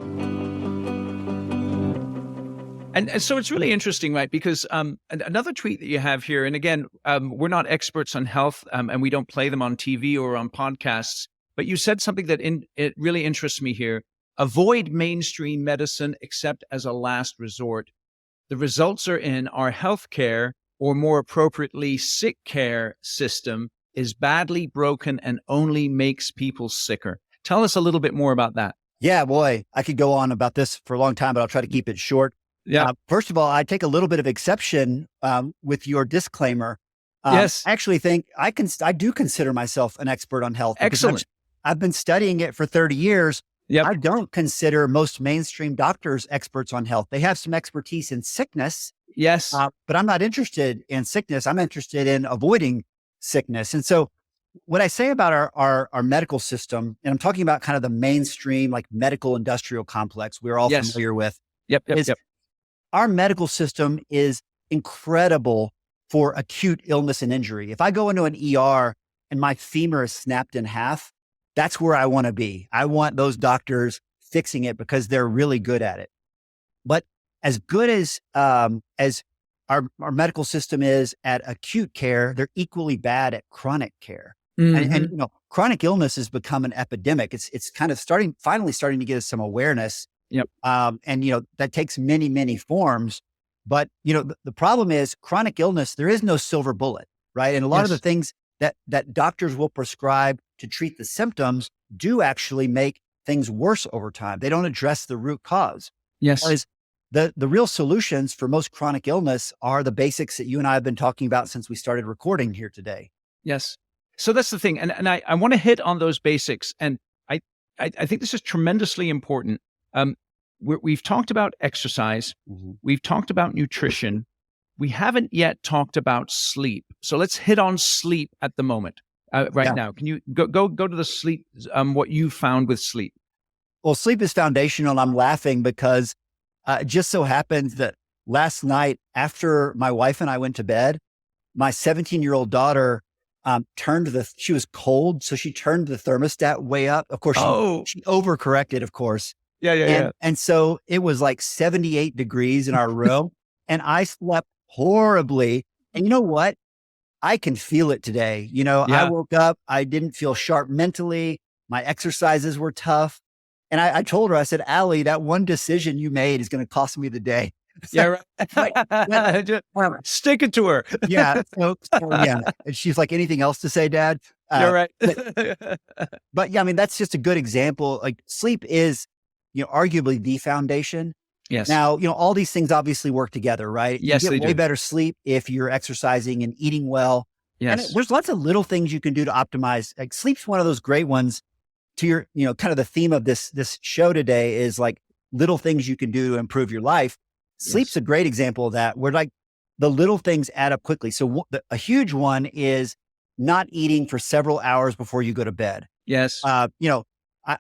S1: And so it's really interesting, right? Because another tweet that you have here, and again, we're not experts on health, and we don't play them on TV or on podcasts, but you said something that it really interests me here. Avoid mainstream medicine except as a last resort. The results are in our healthcare, or more appropriately, sick care system is badly broken and only makes people sicker. Tell us a little bit more about that.
S2: Yeah, boy, I could go on about this for a long time, but I'll try to keep it short.
S1: Yeah.
S2: First of all, I take a little bit of exception with your disclaimer.
S1: Yes.
S2: I actually think I do consider myself an expert on health.
S1: Excellent.
S2: I've been studying it for 30 years.
S1: Yep.
S2: I don't consider most mainstream doctors experts on health. They have some expertise in sickness.
S1: Yes.
S2: But I'm not interested in sickness. I'm interested in avoiding sickness. And so what I say about our medical system, and I'm talking about kind of the mainstream, like medical industrial complex we're all familiar with.
S1: Yep.
S2: Our medical system is incredible for acute illness and injury. If I go into an ER and my femur is snapped in half, that's where I want to be. I want those doctors fixing it because they're really good at it. But as good as our medical system is at acute care, they're equally bad at chronic care.
S1: Mm-hmm.
S2: And chronic illness has become an epidemic. It's kind of finally starting to get us some awareness.
S1: Yep.
S2: And that takes many, many forms. But the problem is chronic illness. There is no silver bullet, right? And a lot of the things that doctors will prescribe to treat the symptoms do actually make things worse over time. They don't address the root cause.
S1: Yes.
S2: Because the real solutions for most chronic illness are the basics that you and I have been talking about since we started recording here today.
S1: Yes. So that's the thing. And I want to hit on those basics. And I think this is tremendously important. We've talked about exercise.
S2: Mm-hmm.
S1: We've talked about nutrition. We haven't yet talked about sleep. So let's hit on sleep at the moment, now. Can you go to the sleep, what you found with sleep?
S2: Well, sleep is foundational. And I'm laughing because it just so happens that last night after my wife and I went to bed, my 17-year-old daughter she was cold. So she turned the thermostat way up. Of course, she overcorrected, of course.
S1: Yeah.
S2: And so it was like 78 degrees in our room and I slept horribly. And you know what? I can feel it today. I woke up, I didn't feel sharp mentally. My exercises were tough. And I told her, I said, Allie, that one decision you made is going to cost me the day.
S1: Yeah,
S2: But, but
S1: right. Stick it to her.
S2: yeah, yeah. And she's like, anything else to say, Dad?
S1: You're right.
S2: But yeah, I mean, that's just a good example. Like sleep is, arguably the foundation.
S1: Yes.
S2: Now, all these things obviously work together, right? You
S1: Yes,
S2: get
S1: they
S2: way
S1: do.
S2: better sleep if you're exercising and eating well. And
S1: Yes.
S2: there's lots of little things you can do to optimize. Like sleep's one of those great ones. To your, kind of the theme of this show today is like little things you can do to improve your life. Sleep's
S1: Yes.
S2: a great example of that. Where like the little things add up quickly. So a huge one is not eating for several hours before you go to bed.
S1: Yes.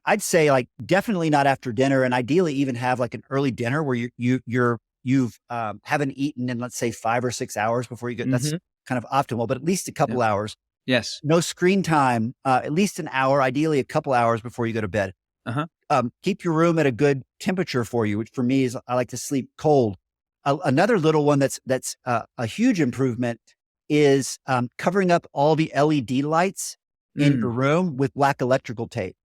S2: I'd say like definitely not after dinner, and ideally even have like an early dinner where you've haven't eaten in, let's say, 5 or 6 hours before you get. That's
S1: Mhm.
S2: kind of optimal, but at least a couple
S1: Yeah.
S2: hours.
S1: Yes.
S2: No screen time, at least an hour, ideally a couple hours before you go to bed.
S1: Uh-huh.
S2: Keep your room at a good temperature for you, which for me is I like to sleep cold. Another little one that's a huge improvement is covering up all the LED lights in your
S1: Mm.
S2: room with black electrical tape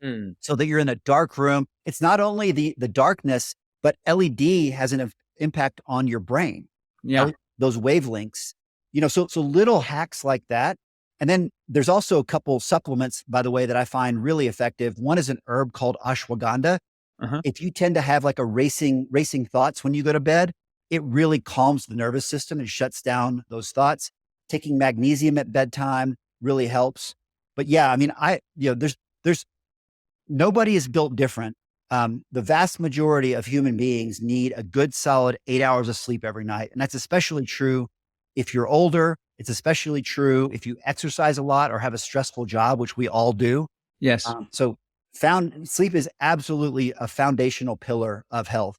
S1: Mm.
S2: so that you're in a dark room. It's not only the darkness, but LED has an impact on your brain.
S1: Yeah.
S2: Those wavelengths, so little hacks like that. And then there's also a couple supplements, by the way, that I find really effective. One is an herb called ashwagandha.
S1: Uh-huh.
S2: If you tend to have like a racing thoughts when you go to bed, it really calms the nervous system and shuts down those thoughts. Taking magnesium at bedtime really helps. But yeah, I mean, there's nobody is built different. The vast majority of human beings need a good solid 8 hours of sleep every night. And that's especially true if you're older. It's especially true if you exercise a lot or have a stressful job, which we all do.
S1: Yes.
S2: So sleep is absolutely a foundational pillar of health.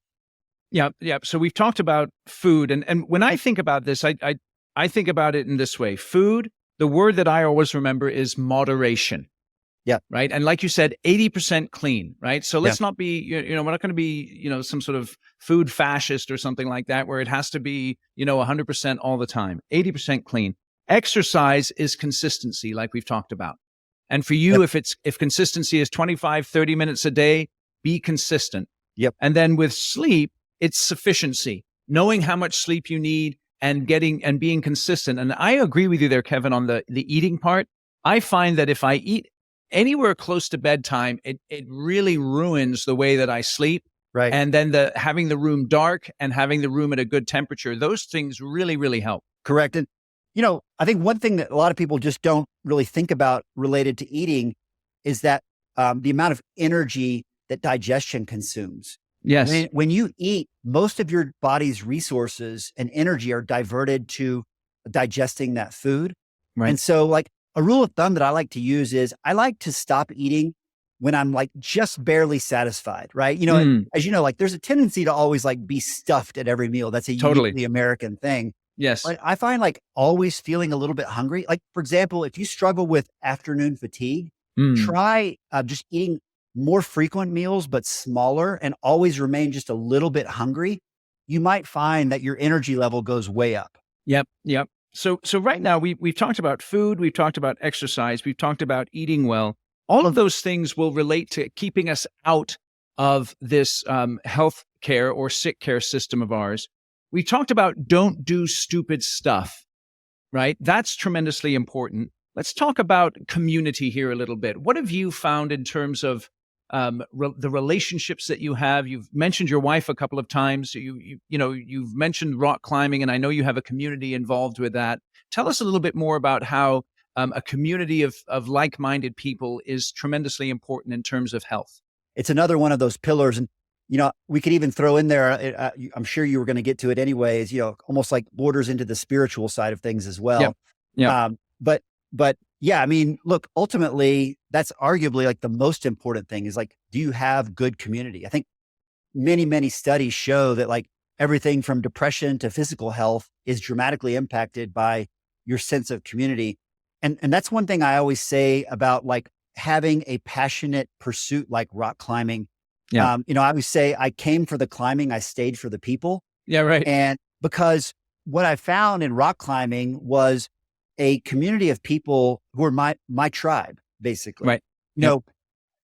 S1: Yeah. Yeah. So we've talked about food, and when I think about this, I think about it in this way. Food, the word that I always remember is moderation.
S2: Yeah.
S1: Right. And like you said, 80% clean. Right. So
S2: Yeah.
S1: let's not be, we're not going to be, some sort of food fascist or something like that, where it has to be, 100% all the time, 80% clean. Exercise is consistency, like we've talked about. And for you,
S2: Yep.
S1: if consistency is 25, 30 minutes a day, be consistent.
S2: Yep.
S1: And then with sleep, it's sufficiency, knowing how much sleep you need and being consistent. And I agree with you there, Kevin, on the eating part. I find that if I eat anywhere close to bedtime, it really ruins the way that I sleep.
S2: Right.
S1: And then having the room dark and having the room at a good temperature, those things really, really help.
S2: Correct. And, I think one thing that a lot of people just don't really think about related to eating is that the amount of energy that digestion consumes.
S1: Yes.
S2: When you eat, most of your body's resources and energy are diverted to digesting that food.
S1: Right.
S2: And so like a rule of thumb that I like to use is I like to stop eating when I'm like just barely satisfied, right? As you know, like there's a tendency to always like be stuffed at every meal. That's a
S1: Totally.
S2: uniquely American thing.
S1: Yes.
S2: But I find like always feeling a little bit hungry. Like for example, if you struggle with afternoon fatigue, try just eating more frequent meals, but smaller, and always remain just a little bit hungry. You might find that your energy level goes way up.
S1: Yep. Yep. So right now we've talked about food, we've talked about exercise, we've talked about eating well. All of those things will relate to keeping us out of this health care or sick care system of ours. We talked about don't do stupid stuff, right? That's tremendously important. Let's talk about community here a little bit. What have you found in terms of the relationships that you have? You've mentioned your wife a couple of times. You've mentioned rock climbing, and I know you have a community involved with that. Tell us a little bit more about how a community of like-minded people is tremendously important in terms of health.
S2: It's another one of those pillars. And, we could even throw in there, I'm sure you were going to get to it anyways, almost like borders into the spiritual side of things as well.
S1: Yeah.
S2: But yeah, I mean, look, ultimately that's arguably like the most important thing is like, do you have good community? I think many, many studies show that like everything from depression to physical health is dramatically impacted by your sense of community. And that's one thing I always say about like having a passionate pursuit like rock climbing.
S1: Yeah.
S2: I always say I came for the climbing, I stayed for the people.
S1: Yeah, right.
S2: And because what I found in rock climbing was a community of people who are my tribe, basically.
S1: Right.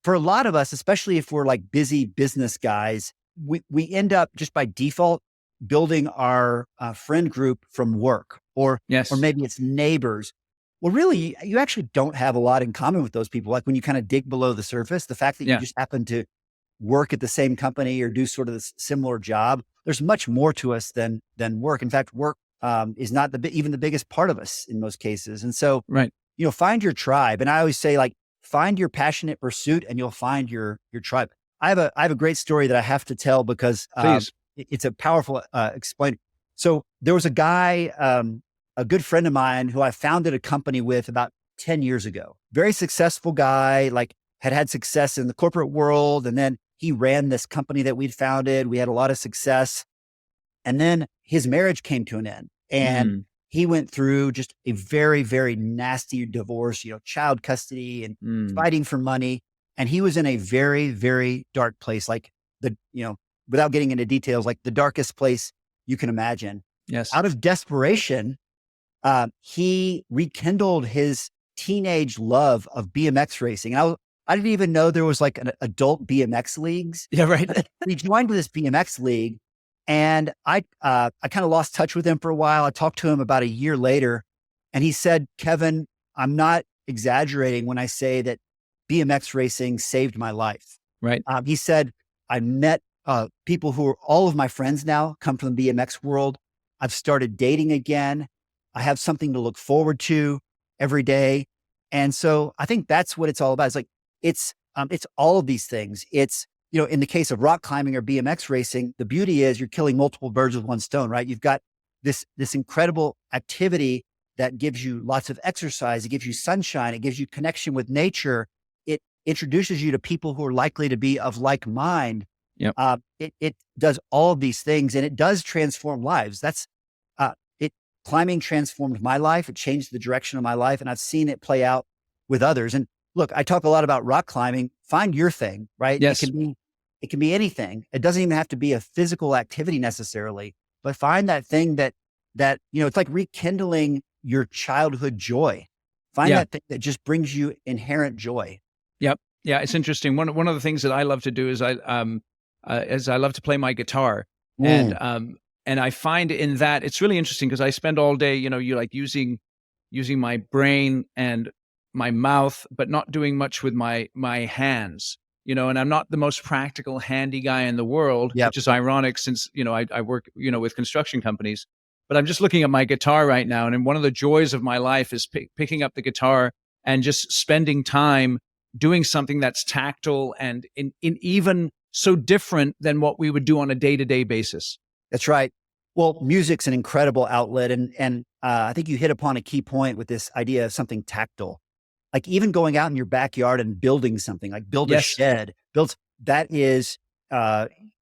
S2: For a lot of us, especially if we're like busy business guys, we end up just by default building our friend group from work, or
S1: Yes.
S2: maybe it's neighbors. Well, really, you actually don't have a lot in common with those people. Like when you kind of dig below the surface, the fact that you
S1: Yeah.
S2: just happen to work at the same company or do sort of this similar job, there's much more to us than work. In fact, work is not even the biggest part of us in most cases. And so,
S1: Right.
S2: find your tribe. And I always say, like, find your passionate pursuit, and you'll find your tribe. I have a great story that I have to tell because
S1: Please.
S2: it's a powerful explainer. So there was a guy, a good friend of mine, who I founded a company with about 10 years ago. Very successful guy, like had success in the corporate world, and then he ran this company that we'd founded. We had a lot of success, and then his marriage came to an end, and
S1: Mm,
S2: he went through just a very, very nasty divorce, child custody and
S1: mm.
S2: fighting for money. And he was in a very, very dark place, like without getting into details, like the darkest place you can imagine.
S1: Yes.
S2: Out of desperation, he rekindled his teenage love of BMX racing. And I didn't even know there was like an adult BMX leagues.
S1: Yeah, right.
S2: He joined this BMX league, and I kind of lost touch with him for a while. I talked to him about a year later, and he said, "Kevin, I'm not exaggerating when I say that BMX racing saved my life."
S1: Right.
S2: He said, "I met people who are all of my friends now come from the BMX world. I've started dating again. I have something to look forward to every day." And so I think that's what it's all about. It's like, it's all of these things. It's, in the case of rock climbing or BMX racing, the beauty is you're killing multiple birds with one stone, right? You've got this incredible activity that gives you lots of exercise. It gives you sunshine. It gives you connection with nature. It introduces you to people who are likely to be of like mind.
S1: Yep.
S2: It does all of these things, and it does transform lives. It climbing transformed my life. It changed the direction of my life, and I've seen it play out with others. And look, I talk a lot about rock climbing. Find your thing, right?
S1: Yes.
S2: It can be anything. It doesn't even have to be a physical activity necessarily, but find that thing that it's like rekindling your childhood joy. Find
S1: Yeah.
S2: that thing that just brings you inherent joy.
S1: Yep. Yeah. It's interesting. One of the things that I love to do is I love to play my guitar,
S2: Mm.
S1: and I find in that it's really interesting because I spend all day, you like using my brain and my mouth, but not doing much with my hands. And I'm not the most practical, handy guy in the world,
S2: Yep.
S1: which is ironic since I work with construction companies. But I'm just looking at my guitar right now, and one of the joys of my life is picking up the guitar and just spending time doing something that's tactile and in even so different than what we would do on a day-to-day basis.
S2: That's right. Well, music's an incredible outlet, and I think you hit upon a key point with this idea of something tactile. Like even going out in your backyard and building something, like build a
S1: Yes.
S2: shed, that is,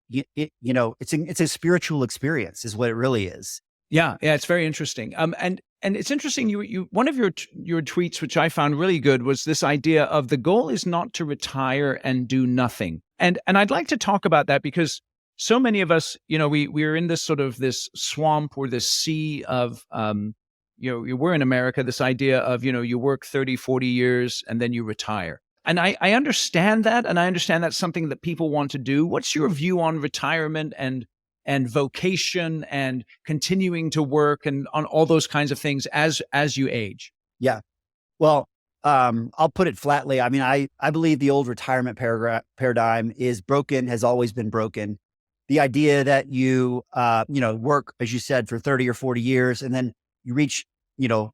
S2: it's a spiritual experience, is what it really is.
S1: Yeah, yeah, it's very interesting. And it's interesting. You one of your tweets, which I found really good, was this idea of the goal is not to retire and do nothing. And I'd like to talk about that because so many of us, we're in this sort of this swamp or this sea of, we're in America. This idea of you work 30, 40 years and then you retire. And I understand that, and I understand that's something that people want to do. What's your view on retirement and vocation and continuing to work and on all those kinds of things as you age?
S2: Yeah. Well, I'll put it flatly. I mean, I believe the old retirement paradigm is broken, has always been broken. The idea that you, work, as you said, for 30 or 40 years, and then you reach,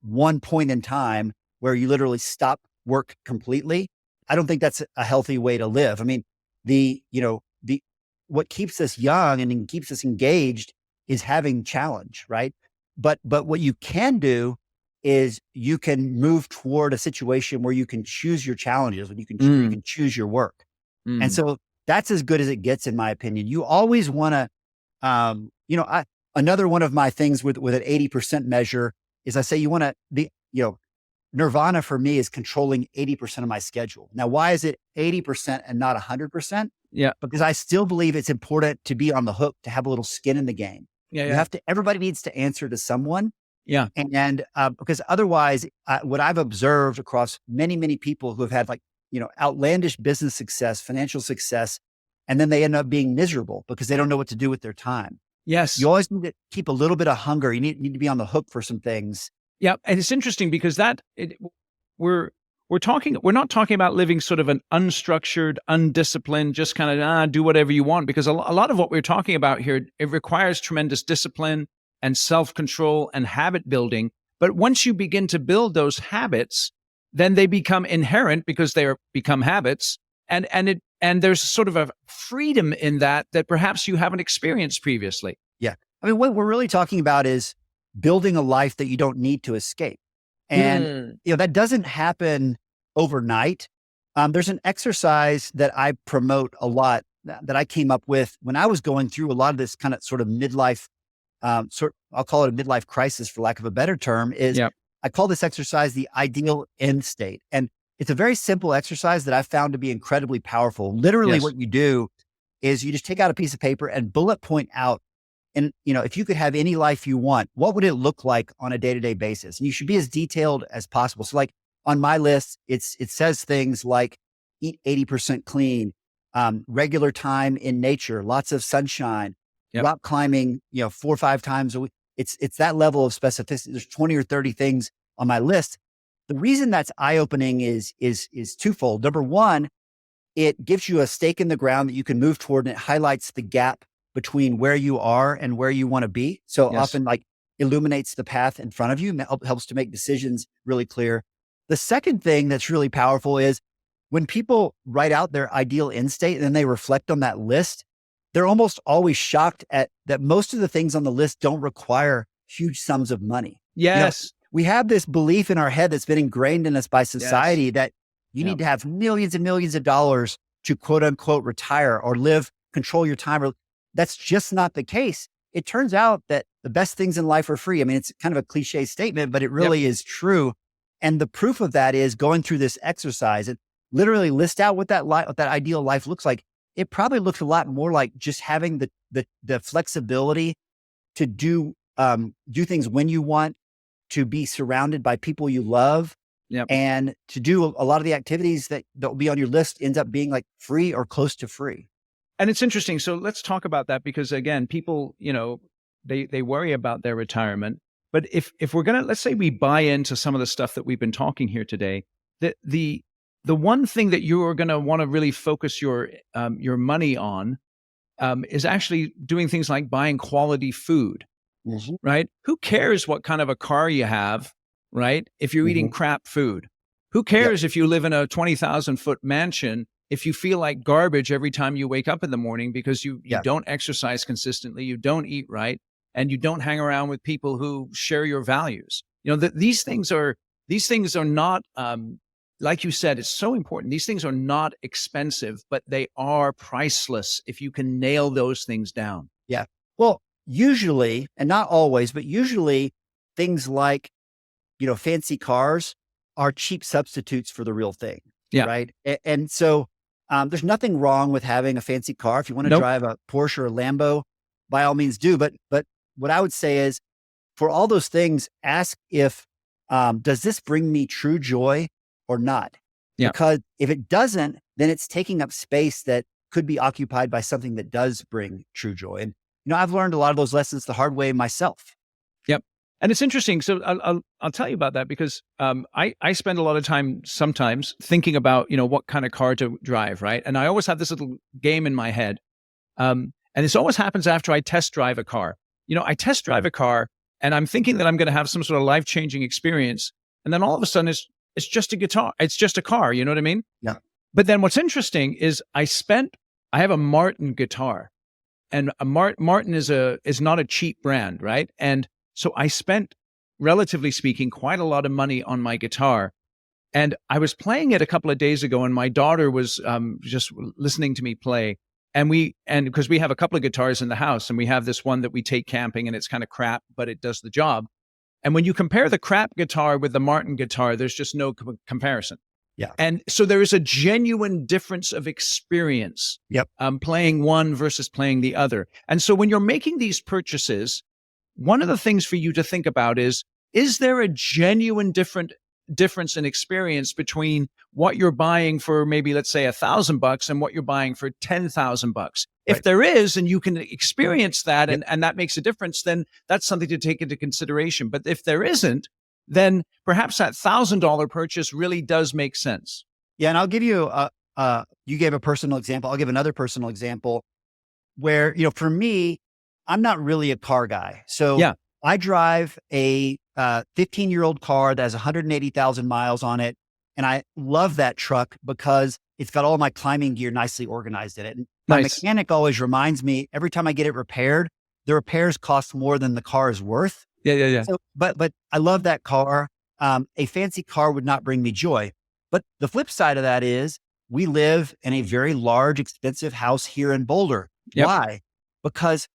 S2: one point in time where you literally stop work completely. I don't think that's a healthy way to live. I mean, the, you know, the, what keeps us young and keeps us engaged is having challenge, right? But what you can do is you can move toward a situation where you can choose your challenges, when you
S1: Mm,
S2: can choose your work. And
S1: mm.
S2: so that's as good as it gets, in my opinion. You always want to, another one of my things with an 80% measure is I say you want to, nirvana for me is controlling 80% of my schedule. Now, why is it 80% and not 100%?
S1: Yeah,
S2: Because I still believe it's important to be on the hook, to have a little skin in the game.
S1: yeah,
S2: You
S1: yeah,
S2: have to, everybody needs to answer to someone.
S1: yeah.
S2: And because otherwise, what I've observed across many, many people who have had outlandish business success, financial success, and then they end up being miserable because they don't know what to do with their time.
S1: Yes.
S2: You always need to keep a little bit of hunger. You need to be on the hook for some things.
S1: Yeah, and it's interesting because we're we're not talking about living sort of an unstructured, undisciplined, just kind of do whatever you want, because a lot of what we're talking about here, it requires tremendous discipline and self-control and habit building. But once you begin to build those habits, then they become inherent because become habits, and there's sort of a freedom in that perhaps you haven't experienced previously.
S2: Yeah. I mean, what we're really talking about is building a life that you don't need to escape. And, that doesn't happen overnight. There's an exercise that I promote a lot that I came up with when I was going through a lot of this kind of sort of midlife, I'll call it a midlife crisis for lack of a better term, is I call this exercise the ideal end state. And it's a very simple exercise that I found to be incredibly powerful. Literally what you do is you just take out a piece of paper and bullet point out, and if you could have any life you want, what would it look like on a day-to-day basis? And you should be as detailed as possible. So like on my list, it says things like eat 80% clean, regular time in nature, lots of sunshine, rock climbing, 4 or 5 times a week. It's that level of specificity. There's 20 or 30 things on my list. The reason that's eye-opening is twofold. Number one, it gives you a stake in the ground that you can move toward, and it highlights the gap between where you are and where you want to be. So often like illuminates the path in front of you, helps to make decisions really clear. The second thing that's really powerful is when people write out their ideal end state and then they reflect on that list, they're almost always shocked at that most of the things on the list don't require huge sums of money.
S1: Yes.
S2: We have this belief in our head that's been ingrained in us by society that you need to have millions and millions of dollars to quote unquote retire or control your time. That's just not the case. It turns out that the best things in life are free. I mean, it's kind of a cliche statement, but it really is true. And the proof of that is going through this exercise and literally list out what that ideal life looks like. It probably looks a lot more like just having the flexibility to do things when you want, to be surrounded by people you love, and to do a lot of the activities that will be on your list ends up being like free or close to free.
S1: And it's interesting. So let's talk about that, because again, people, they worry about their retirement. But if we're going to, let's say we buy into some of the stuff that we've been talking here today, the one thing that you are going to want to really focus your money on is actually doing things like buying quality food, right? Who cares what kind of a car you have, right? If you're eating crap food, who cares if you live in a 20,000-foot mansion, if you feel like garbage every time you wake up in the morning because you don't exercise consistently, you don't eat right, and you don't hang around with people who share your values. These things are not, like you said, it's so important. These things are not expensive, but they are priceless if you can nail those things down.
S2: Yeah. Well, usually, and not always, but usually things like, fancy cars are cheap substitutes for the real thing.
S1: Yeah.
S2: Right. And so there's nothing wrong with having a fancy car. If you want to drive a Porsche or a Lambo, by all means do. But what I would say is, for all those things, ask if, does this bring me true joy or not?
S1: Yeah.
S2: Because if it doesn't, then it's taking up space that could be occupied by something that does bring true joy. And, I've learned a lot of those lessons the hard way myself.
S1: Yep. And it's interesting. So I'll tell you about that, because I spend a lot of time sometimes thinking about, what kind of car to drive, right? And I always have this little game in my head. And this always happens after I test drive a car. I test drive a car and I'm thinking that I'm going to have some sort of life-changing experience. And then all of a sudden it's just a guitar. It's just a car. You know what I mean?
S2: Yeah.
S1: But then what's interesting is I have a Martin guitar, and a Martin is not a cheap brand, right? And so I spent, relatively speaking, quite a lot of money on my guitar. And I was playing it a couple of days ago, and my daughter was just listening to me play. And because we have a couple of guitars in the house, and we have this one that we take camping, and it's kind of crap, but it does the job. And when you compare the crap guitar with the Martin guitar, there's just no comparison.
S2: Yeah.
S1: And so there is a genuine difference of experience.
S2: Yep.
S1: Playing one versus playing the other. And so when you're making these purchases, one of the things for you to think about is there a genuine difference in experience between what you're buying for maybe, let's say, $1,000 and what you're buying for $10,000. If
S2: Right.
S1: there is, and you can experience that,
S2: Yep.
S1: and that makes a difference, then that's something to take into consideration. But if there isn't, then perhaps that $1,000 purchase really does make sense.
S2: Yeah. And I'll give you you gave a personal example. I'll give another personal example where, for me, I'm not really a car guy. So
S1: Yeah.
S2: I drive a 15-year-old car that has 180,000 miles on it. And I love that truck because it's got all my climbing gear nicely organized in it. And my
S1: Nice.
S2: mechanic always reminds me every time I get it repaired, the repairs cost more than the car is worth.
S1: Yeah, yeah, yeah.
S2: So, but I love that car. A fancy car would not bring me joy. But the flip side of that is we live in a very large, expensive house here in Boulder.
S1: Yep.
S2: Why? Because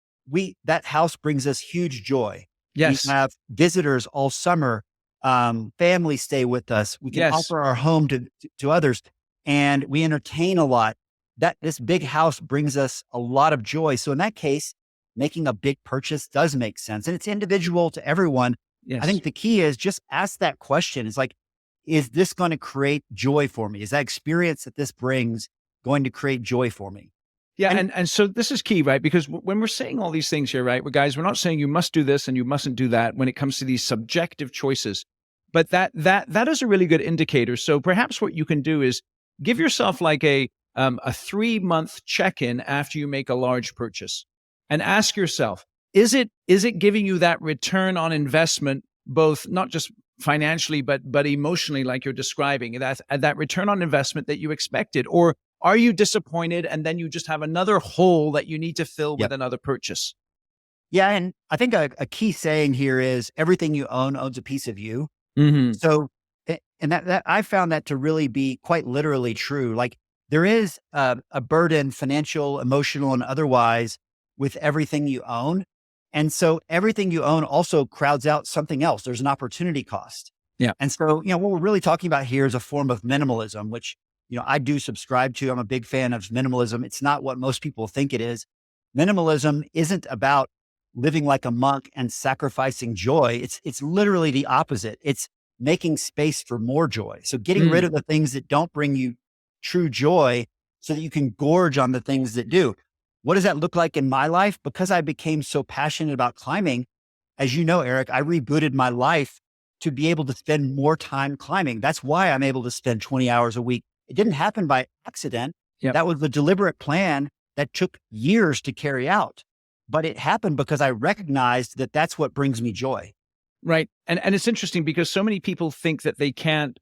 S2: that house brings us huge joy.
S1: Yes.
S2: We have visitors all summer. Families stay with us. We can
S1: Yes.
S2: offer our home to others, and we entertain a lot. This big house brings us a lot of joy. So in that case, making a big purchase does make sense, and it's individual to everyone.
S1: Yes.
S2: I think the key is just ask that question. It's like, is this going to create joy for me? Is that experience that this brings going to create joy for me?
S1: Yeah,
S2: And
S1: and so this is key, right? Because when we're saying all these things here, right, we're not saying you must do this and you mustn't do that when it comes to these subjective choices. But that is a really good indicator. So perhaps what you can do is give yourself like a 3-month check-in after you make a large purchase, and ask yourself, is it giving you that return on investment, both not just financially but emotionally, like you're describing, that return on investment that you expected, or are you disappointed and then you just have another hole that you need to fill
S2: Yep.
S1: with another purchase?
S2: Yeah, and I think a key saying here is everything you own owns a piece of you.
S1: Mm-hmm.
S2: So, and that I found that to really be quite literally true. Like there is a burden, financial, emotional, and otherwise, with everything you own. And so everything you own also crowds out something else. There's an opportunity cost.
S1: Yeah.
S2: And so, what we're really talking about here is a form of minimalism, which, I do subscribe to. I'm a big fan of minimalism. It's not what most people think it is. Minimalism isn't about living like a monk and sacrificing joy. It's literally the opposite. It's making space for more joy. So getting rid of the things that don't bring you true joy so that you can gorge on the things that do. What does that look like in my life? Because I became so passionate about climbing, as you know, Eric, I rebooted my life to be able to spend more time climbing. That's why I'm able to spend 20 hours a week. It didn't happen by accident.
S1: Yep.
S2: That was the deliberate plan that took years to carry out. But it happened because I recognized that that's what brings me joy.
S1: Right. And it's interesting because so many people think that they can't,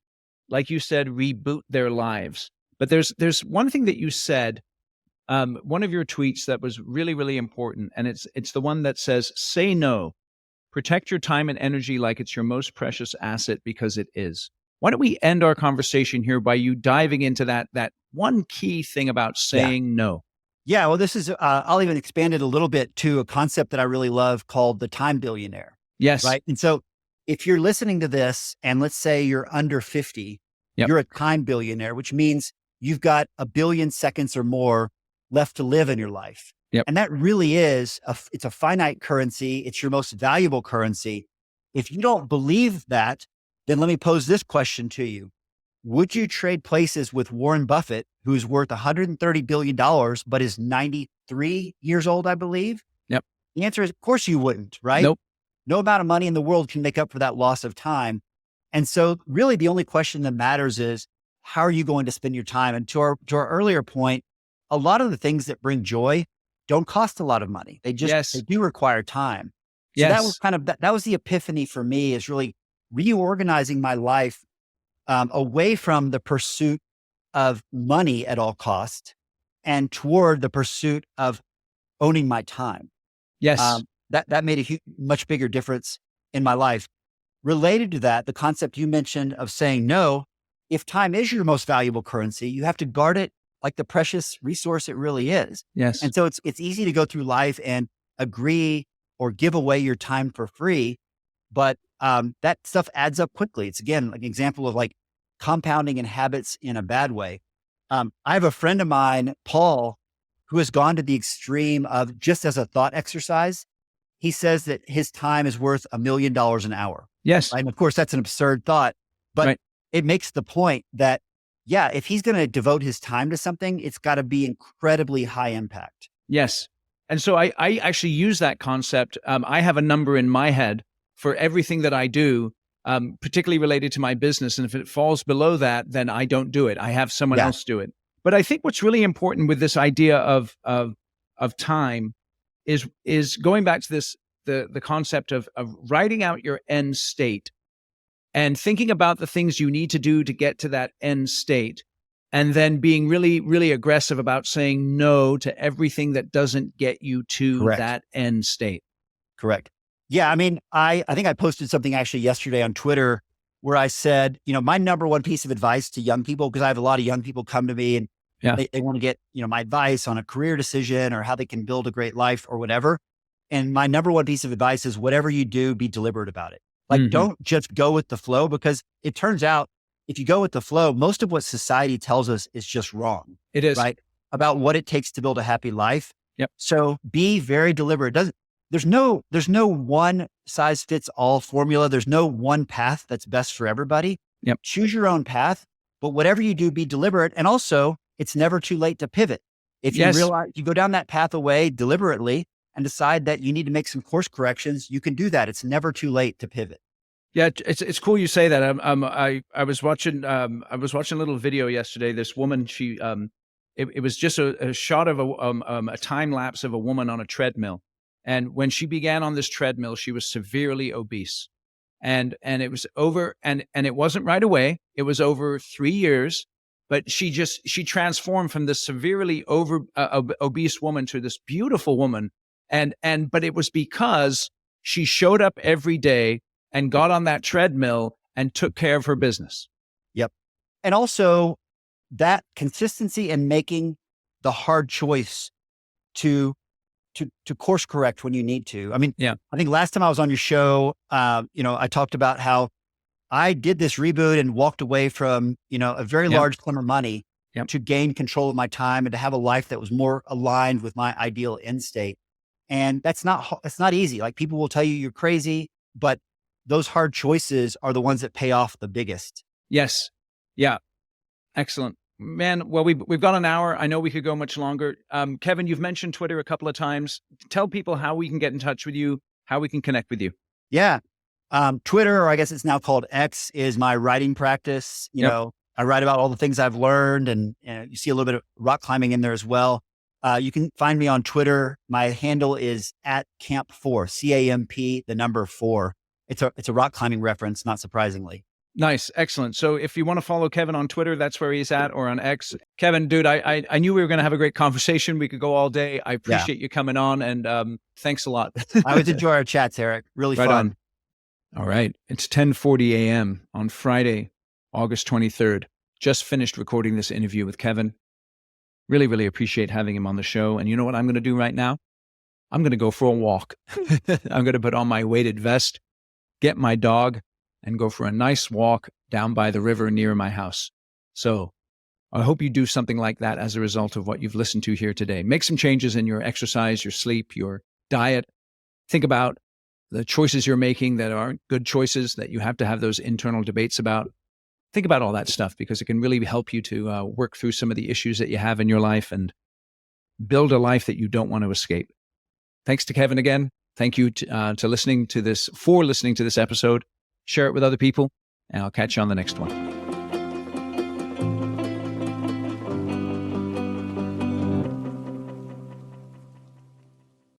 S1: like you said, reboot their lives. But there's one thing that you said, one of your tweets that was really, really important. And it's the one that says, say no, protect your time and energy like it's your most precious asset, because it is. Why don't we end our conversation here by you diving into that one key thing about saying no?
S2: Yeah, well, this is, I'll even expand it a little bit to a concept that I really love called the time billionaire.
S1: Yes.
S2: Right. And so if you're listening to this and let's say you're under 50,
S1: Yep.
S2: you're a time billionaire, which means you've got 1 billion seconds or more left to live in your life.
S1: Yep.
S2: And that really is, it's a finite currency. It's your most valuable currency. If you don't believe that, then let me pose this question to you. Would you trade places with Warren Buffett, who's worth $130 billion, but is 93 years old, I believe?
S1: Yep.
S2: The answer is, of course you wouldn't, right?
S1: Nope.
S2: No amount of money in the world can make up for that loss of time. And so really the only question that matters is, how are you going to spend your time? And to our earlier point, a lot of the things that bring joy don't cost a lot of money. They do require time. So that was kind of, that was the epiphany for me, is really reorganizing my life away from the pursuit of money at all costs and toward the pursuit of owning my time.
S1: Yes.
S2: That made a much bigger difference in my life. Related to that, the concept you mentioned of saying no, if time is your most valuable currency, you have to guard it like the precious resource it really is.
S1: Yes.
S2: And so it's easy to go through life and agree or give away your time for free, but that stuff adds up quickly. It's again, like an example of like compounding in habits in a bad way. I have a friend of mine, Paul, who has gone to the extreme of, just as a thought exercise, he says that his time is worth $1 million an hour.
S1: Yes.
S2: Right? And of course, that's an absurd thought. But
S1: Right.
S2: it makes the point that, yeah, if he's going to devote his time to something, it's got to be incredibly high impact.
S1: Yes. And so I actually use that concept. I have a number in my head for everything that I do, particularly related to my business. And if it falls below that, then I don't do it. I have someone
S2: Yeah.
S1: else do it. But I think what's really important with this idea of time is going back to this the concept of writing out your end state and thinking about the things you need to do to get to that end state, and then being really, really aggressive about saying no to everything that doesn't get you to
S2: Correct.
S1: that end state.
S2: Correct. Yeah. I mean, I think I posted something actually yesterday on Twitter where I said, my number one piece of advice to young people, because I have a lot of young people come to me and
S1: Yeah.
S2: they want to get, my advice on a career decision or how they can build a great life or whatever. And my number one piece of advice is whatever you do, be deliberate about it. Like, don't just go with the flow, because it turns out if you go with the flow, most of what society tells us is just wrong.
S1: It is.
S2: Right? About what it takes to build a happy life.
S1: Yep.
S2: So be very deliberate. There's no one size fits all formula. There's no one path that's best for everybody.
S1: Yep.
S2: Choose your own path, but whatever you do, be deliberate. And also, it's never too late to pivot. If you realize you go down that path away deliberately and decide that you need to make some course corrections, you can do that. It's never too late to pivot.
S1: Yeah, it's cool you say that. I was watching a little video yesterday. This woman, it was just a shot of a time lapse of a woman on a treadmill, and when she began on this treadmill, she was severely obese, and it was over, and it wasn't right away. It was over 3 years, but she transformed from this severely obese woman to this beautiful woman, but it was because she showed up every day and got on that treadmill and took care of her business.
S2: Yep. And also that consistency in making the hard choice to course correct when you need to. I mean,
S1: Yeah.
S2: I think last time I was on your show, I talked about how I did this reboot and walked away from, a very large sum of money to gain control of my time and to have a life that was more aligned with my ideal end state. And that's not easy. Like, people will tell you you're crazy, but those hard choices are the ones that pay off the biggest.
S1: Yes. Yeah. Excellent. Man, well, we've got an hour. I know we could go much longer. Kevin, you've mentioned Twitter a couple of times. Tell people how we can get in touch with you, how we can connect with you.
S2: Yeah. Twitter, or I guess it's now called X, is my writing practice. I write about all the things I've learned, and you see a little bit of rock climbing in there as well. You can find me on Twitter. My handle is @Camp4, CAMP, the number 4. It's a rock climbing reference, not surprisingly.
S1: Nice. Excellent. So if you want to follow Kevin on Twitter, that's where he's at, or on X. Kevin, dude, I knew we were going to have a great conversation. We could go all day. I appreciate you coming on, and thanks a lot.
S2: I always enjoy our chats, Eric. Really
S1: right
S2: fun.
S1: On. All right. It's 10:40 a.m. on Friday, August 23rd. Just finished recording this interview with Kevin. Really, really appreciate having him on the show. And you know what I'm going to do right now? I'm going to go for a walk. I'm going to put on my weighted vest, get my dog, and go for a nice walk down by the river near my house. So I hope you do something like that as a result of what you've listened to here today. Make some changes in your exercise, your sleep, your diet. Think about the choices you're making that aren't good choices, that you have to have those internal debates about. Think about all that stuff, because it can really help you to work through some of the issues that you have in your life and build a life that you don't want to escape. Thanks to Kevin again. Thank you for listening to this episode. Share it with other people, and I'll catch you on the next one.